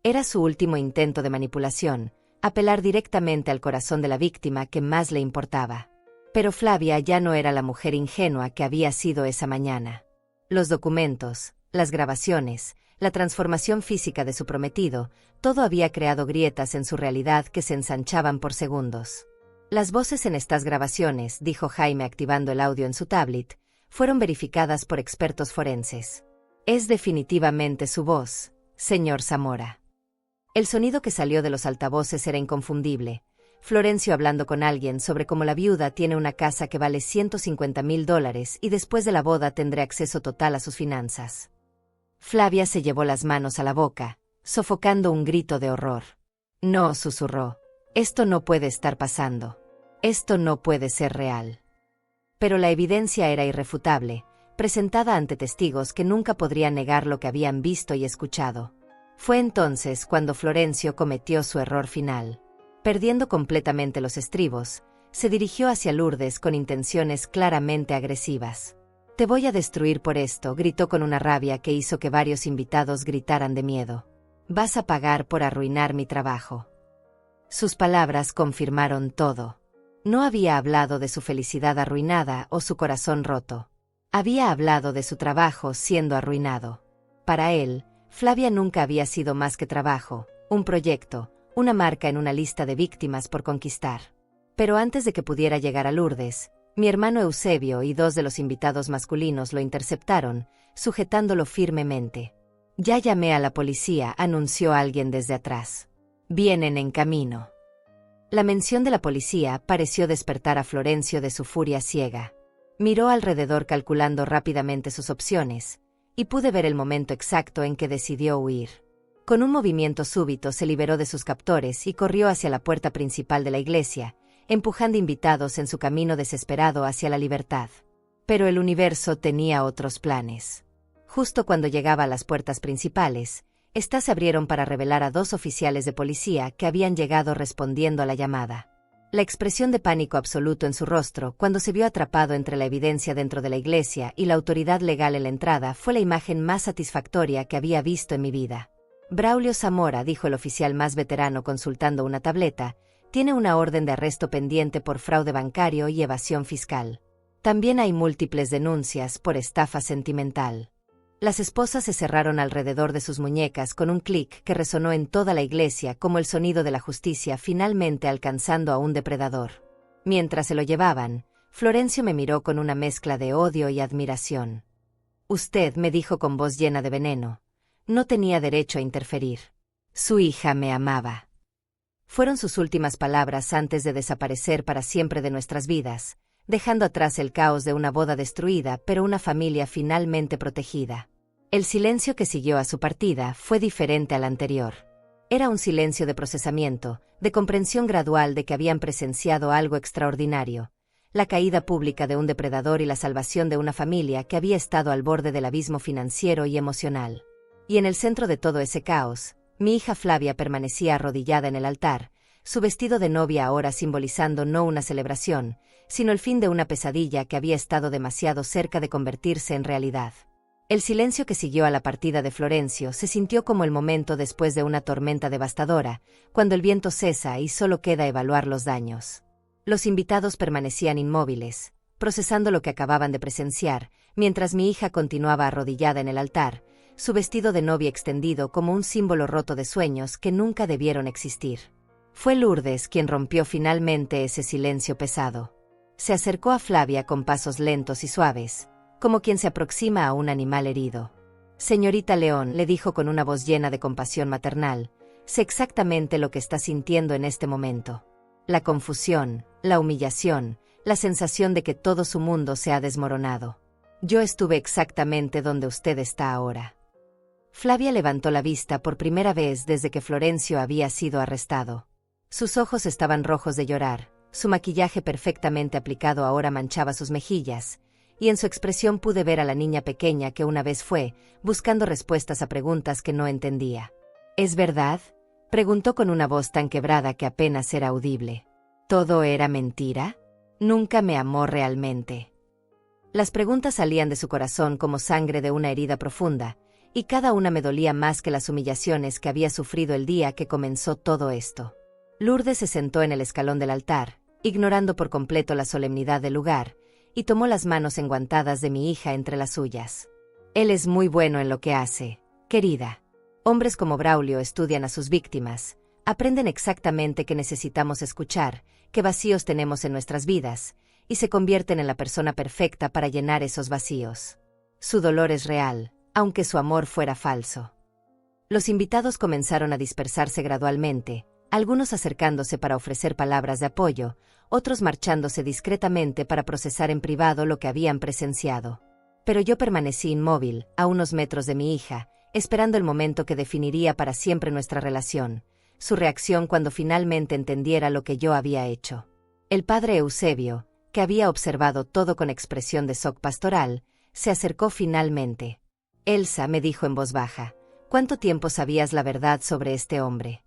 Era su último intento de manipulación, apelar directamente al corazón de la víctima que más le importaba. Pero Flavia ya no era la mujer ingenua que había sido esa mañana. Los documentos, las grabaciones, la transformación física de su prometido, todo había creado grietas en su realidad que se ensanchaban por segundos. Las voces en estas grabaciones, dijo Jaime activando el audio en su tablet, fueron verificadas por expertos forenses. Es definitivamente su voz, señor Zamora. El sonido que salió de los altavoces era inconfundible. Florencio hablando con alguien sobre cómo la viuda tiene una casa que vale $150,000 y después de la boda tendrá acceso total a sus finanzas. Flavia se llevó las manos a la boca, sofocando un grito de horror. No, susurró. Esto no puede estar pasando. Esto no puede ser real. Pero la evidencia era irrefutable, presentada ante testigos que nunca podrían negar lo que habían visto y escuchado. Fue entonces cuando Florencio cometió su error final. Perdiendo completamente los estribos, se dirigió hacia Lourdes con intenciones claramente agresivas. «Te voy a destruir por esto», gritó con una rabia que hizo que varios invitados gritaran de miedo. «Vas a pagar por arruinar mi trabajo». Sus palabras confirmaron todo. No había hablado de su felicidad arruinada o su corazón roto. Había hablado de su trabajo siendo arruinado. Para él, Flavia nunca había sido más que trabajo, un proyecto, una marca en una lista de víctimas por conquistar. Pero antes de que pudiera llegar a Lourdes, mi hermano Eusebio y 2 de los invitados masculinos lo interceptaron, sujetándolo firmemente. «Ya llamé a la policía», anunció alguien desde atrás. «Vienen en camino». La mención de la policía pareció despertar a Florencio de su furia ciega. Miró alrededor calculando rápidamente sus opciones, y pude ver el momento exacto en que decidió huir. Con un movimiento súbito se liberó de sus captores y corrió hacia la puerta principal de la iglesia, empujando invitados en su camino desesperado hacia la libertad. Pero el universo tenía otros planes. Justo cuando llegaba a las puertas principales, estas se abrieron para revelar a 2 oficiales de policía que habían llegado respondiendo a la llamada. La expresión de pánico absoluto en su rostro cuando se vio atrapado entre la evidencia dentro de la iglesia y la autoridad legal en la entrada fue la imagen más satisfactoria que había visto en mi vida. «Braulio Zamora», dijo el oficial más veterano consultando una tableta, «tiene una orden de arresto pendiente por fraude bancario y evasión fiscal. También hay múltiples denuncias por estafa sentimental». Las esposas se cerraron alrededor de sus muñecas con un clic que resonó en toda la iglesia como el sonido de la justicia finalmente alcanzando a un depredador. Mientras se lo llevaban, Florencio me miró con una mezcla de odio y admiración. «Usted», me dijo con voz llena de veneno, «no tenía derecho a interferir. Su hija me amaba». Fueron sus últimas palabras antes de desaparecer para siempre de nuestras vidas, dejando atrás el caos de una boda destruida pero una familia finalmente protegida. El silencio que siguió a su partida fue diferente al anterior. Era un silencio de procesamiento, de comprensión gradual de que habían presenciado algo extraordinario, la caída pública de un depredador y la salvación de una familia que había estado al borde del abismo financiero y emocional. Y en el centro de todo ese caos, mi hija Flavia permanecía arrodillada en el altar, su vestido de novia ahora simbolizando no una celebración, sino el fin de una pesadilla que había estado demasiado cerca de convertirse en realidad. El silencio que siguió a la partida de Florencio se sintió como el momento después de una tormenta devastadora, cuando el viento cesa y solo queda evaluar los daños. Los invitados permanecían inmóviles, procesando lo que acababan de presenciar, mientras mi hija continuaba arrodillada en el altar, su vestido de novia extendido como un símbolo roto de sueños que nunca debieron existir. Fue Lourdes quien rompió finalmente ese silencio pesado. Se acercó a Flavia con pasos lentos y suaves, como quien se aproxima a un animal herido. «Señorita León», le dijo con una voz llena de compasión maternal, «sé exactamente lo que está sintiendo en este momento. La confusión, la humillación, la sensación de que todo su mundo se ha desmoronado. Yo estuve exactamente donde usted está ahora». Flavia levantó la vista por primera vez desde que Florencio había sido arrestado. Sus ojos estaban rojos de llorar, su maquillaje perfectamente aplicado ahora manchaba sus mejillas, y en su expresión pude ver a la niña pequeña que una vez fue, buscando respuestas a preguntas que no entendía. «¿Es verdad?», preguntó con una voz tan quebrada que apenas era audible. «¿Todo era mentira? ¿Nunca me amó realmente?». Las preguntas salían de su corazón como sangre de una herida profunda, y cada una me dolía más que las humillaciones que había sufrido el día que comenzó todo esto. Lourdes se sentó en el escalón del altar, ignorando por completo la solemnidad del lugar, y tomó las manos enguantadas de mi hija entre las suyas. «Él es muy bueno en lo que hace, querida. Hombres como Braulio estudian a sus víctimas, aprenden exactamente qué necesitamos escuchar, qué vacíos tenemos en nuestras vidas, y se convierten en la persona perfecta para llenar esos vacíos. Su dolor es real, aunque su amor fuera falso». Los invitados comenzaron a dispersarse gradualmente, algunos acercándose para ofrecer palabras de apoyo, otros marchándose discretamente para procesar en privado lo que habían presenciado. Pero yo permanecí inmóvil, a unos metros de mi hija, esperando el momento que definiría para siempre nuestra relación, su reacción cuando finalmente entendiera lo que yo había hecho. El padre Eusebio, que había observado todo con expresión de shock pastoral, se acercó finalmente. «Elsa», me dijo en voz baja, «¿cuánto tiempo sabías la verdad sobre este hombre?».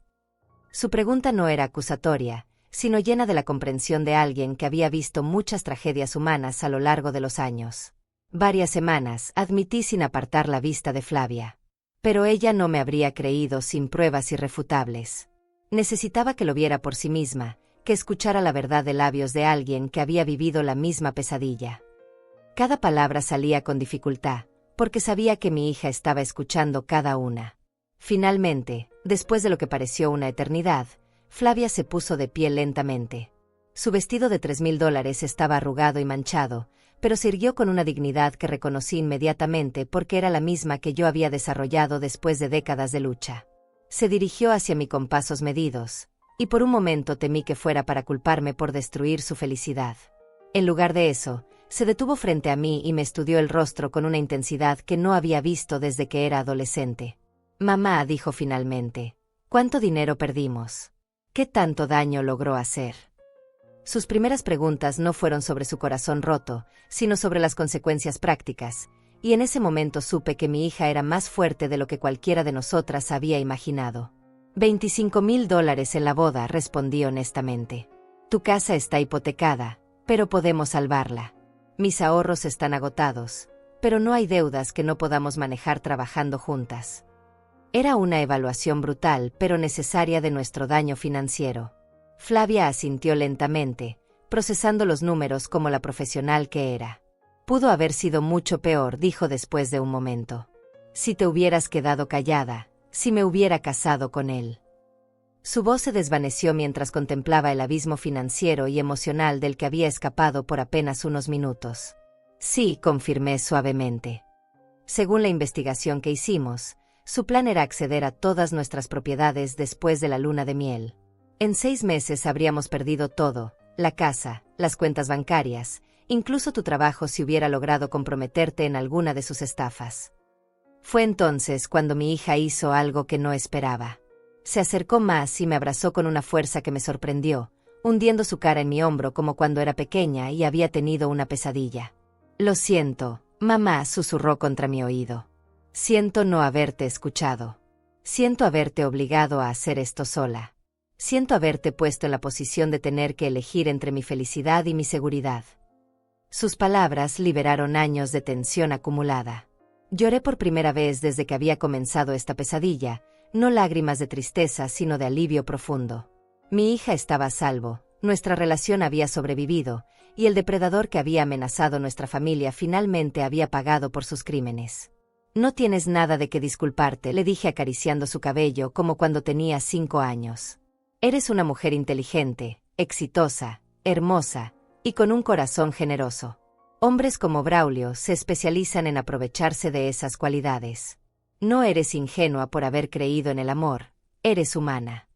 Su pregunta no era acusatoria, sino llena de la comprensión de alguien que había visto muchas tragedias humanas a lo largo de los años. «Varias semanas», admití sin apartar la vista de Flavia. Pero ella no me habría creído sin pruebas irrefutables. Necesitaba que lo viera por sí misma, que escuchara la verdad de labios de alguien que había vivido la misma pesadilla. Cada palabra salía con dificultad, porque sabía que mi hija estaba escuchando cada una. Finalmente, después de lo que pareció una eternidad, Flavia se puso de pie lentamente. Su vestido de $3,000 estaba arrugado y manchado, pero se irguió con una dignidad que reconocí inmediatamente porque era la misma que yo había desarrollado después de décadas de lucha. Se dirigió hacia mí con pasos medidos, y por un momento temí que fuera para culparme por destruir su felicidad. En lugar de eso, se detuvo frente a mí y me estudió el rostro con una intensidad que no había visto desde que era adolescente. «Mamá», dijo finalmente, «¿cuánto dinero perdimos? ¿Qué tanto daño logró hacer?». Sus primeras preguntas no fueron sobre su corazón roto, sino sobre las consecuencias prácticas, y en ese momento supe que mi hija era más fuerte de lo que cualquiera de nosotras había imaginado. $25,000 en la boda», respondí honestamente. «Tu casa está hipotecada, pero podemos salvarla. Mis ahorros están agotados, pero no hay deudas que no podamos manejar trabajando juntas». Era una evaluación brutal pero necesaria de nuestro daño financiero. Flavia asintió lentamente, procesando los números como la profesional que era. «Pudo haber sido mucho peor», dijo después de un momento. «Si te hubieras quedado callada, si me hubiera casado con él». Su voz se desvaneció mientras contemplaba el abismo financiero y emocional del que había escapado por apenas unos minutos. «Sí», confirmé suavemente. Según la investigación que hicimos, su plan era acceder a todas nuestras propiedades después de la luna de miel. En 6 meses habríamos perdido todo, la casa, las cuentas bancarias, incluso tu trabajo si hubiera logrado comprometerte en alguna de sus estafas. Fue entonces cuando mi hija hizo algo que no esperaba. Se acercó más y me abrazó con una fuerza que me sorprendió, hundiendo su cara en mi hombro como cuando era pequeña y había tenido una pesadilla. «Lo siento», mamá susurró contra mi oído. «Siento no haberte escuchado. Siento haberte obligado a hacer esto sola. Siento haberte puesto en la posición de tener que elegir entre mi felicidad y mi seguridad». Sus palabras liberaron años de tensión acumulada. Lloré por primera vez desde que había comenzado esta pesadilla, no lágrimas de tristeza sino de alivio profundo. Mi hija estaba a salvo, nuestra relación había sobrevivido, y el depredador que había amenazado nuestra familia finalmente había pagado por sus crímenes. No tienes nada de qué disculparte, le dije acariciando su cabello como cuando tenía 5 años. Eres una mujer inteligente, exitosa, hermosa, y con un corazón generoso. Hombres como Braulio se especializan en aprovecharse de esas cualidades. No eres ingenua por haber creído en el amor, eres humana.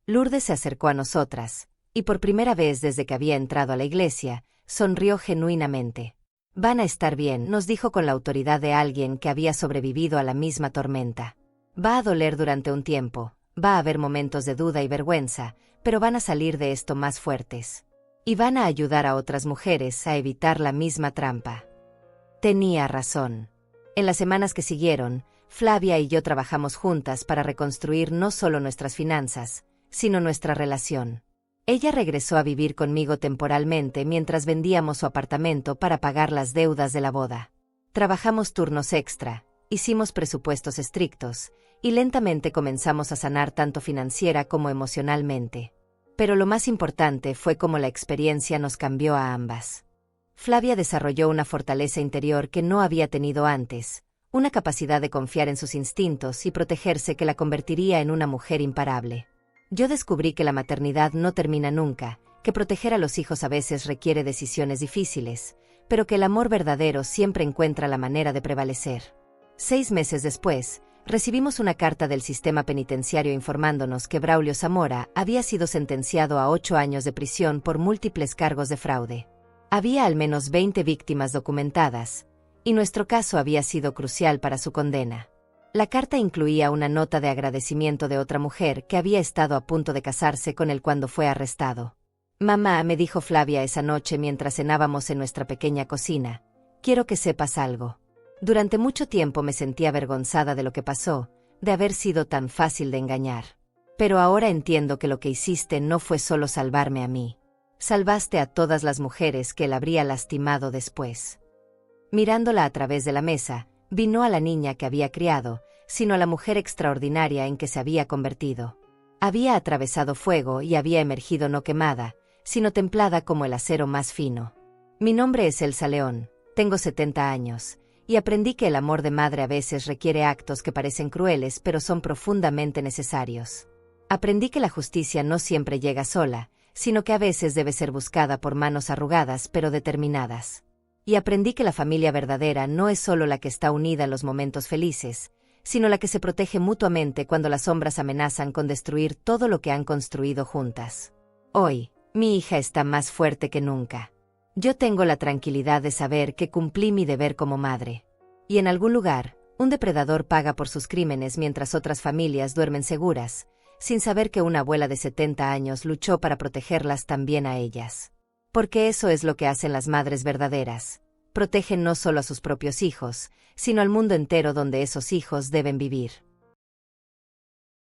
Lourdes se acercó a nosotras, y por primera vez desde que había entrado a la iglesia, sonrió genuinamente. Van a estar bien, nos dijo con la autoridad de alguien que había sobrevivido a la misma tormenta. Va a doler durante un tiempo, va a haber momentos de duda y vergüenza, pero van a salir de esto más fuertes. Y van a ayudar a otras mujeres a evitar la misma trampa. Tenía razón. En las semanas que siguieron, Flavia y yo trabajamos juntas para reconstruir no solo nuestras finanzas, sino nuestra relación. Ella regresó a vivir conmigo temporalmente mientras vendíamos su apartamento para pagar las deudas de la boda. Trabajamos turnos extra, hicimos presupuestos estrictos, y lentamente comenzamos a sanar tanto financiera como emocionalmente. Pero lo más importante fue cómo la experiencia nos cambió a ambas. Flavia desarrolló una fortaleza interior que no había tenido antes, una capacidad de confiar en sus instintos y protegerse que la convertiría en una mujer imparable. Yo descubrí que la maternidad no termina nunca, que proteger a los hijos a veces requiere decisiones difíciles, pero que el amor verdadero siempre encuentra la manera de prevalecer. 6 meses después, recibimos una carta del sistema penitenciario informándonos que Braulio Zamora había sido sentenciado a 8 años de prisión por múltiples cargos de fraude. Había al menos 20 víctimas documentadas, y nuestro caso había sido crucial para su condena. La carta incluía una nota de agradecimiento de otra mujer que había estado a punto de casarse con él cuando fue arrestado. «Mamá», me dijo Flavia esa noche mientras cenábamos en nuestra pequeña cocina, «quiero que sepas algo. Durante mucho tiempo me sentí avergonzada de lo que pasó, de haber sido tan fácil de engañar. Pero ahora entiendo que lo que hiciste no fue solo salvarme a mí. Salvaste a todas las mujeres que él habría lastimado después». Mirándola a través de la mesa, vi no a la niña que había criado, sino a la mujer extraordinaria en que se había convertido. Había atravesado fuego y había emergido no quemada, sino templada como el acero más fino. Mi nombre es Elsa León, tengo 70 años, y aprendí que el amor de madre a veces requiere actos que parecen crueles pero son profundamente necesarios. Aprendí que la justicia no siempre llega sola, sino que a veces debe ser buscada por manos arrugadas pero determinadas. Y aprendí que la familia verdadera no es solo la que está unida en los momentos felices, sino la que se protege mutuamente cuando las sombras amenazan con destruir todo lo que han construido juntas. Hoy, mi hija está más fuerte que nunca. Yo tengo la tranquilidad de saber que cumplí mi deber como madre. Y en algún lugar, un depredador paga por sus crímenes mientras otras familias duermen seguras, sin saber que una abuela de 70 años luchó para protegerlas también a ellas. Porque eso es lo que hacen las madres verdaderas. Protegen no solo a sus propios hijos, sino al mundo entero donde esos hijos deben vivir.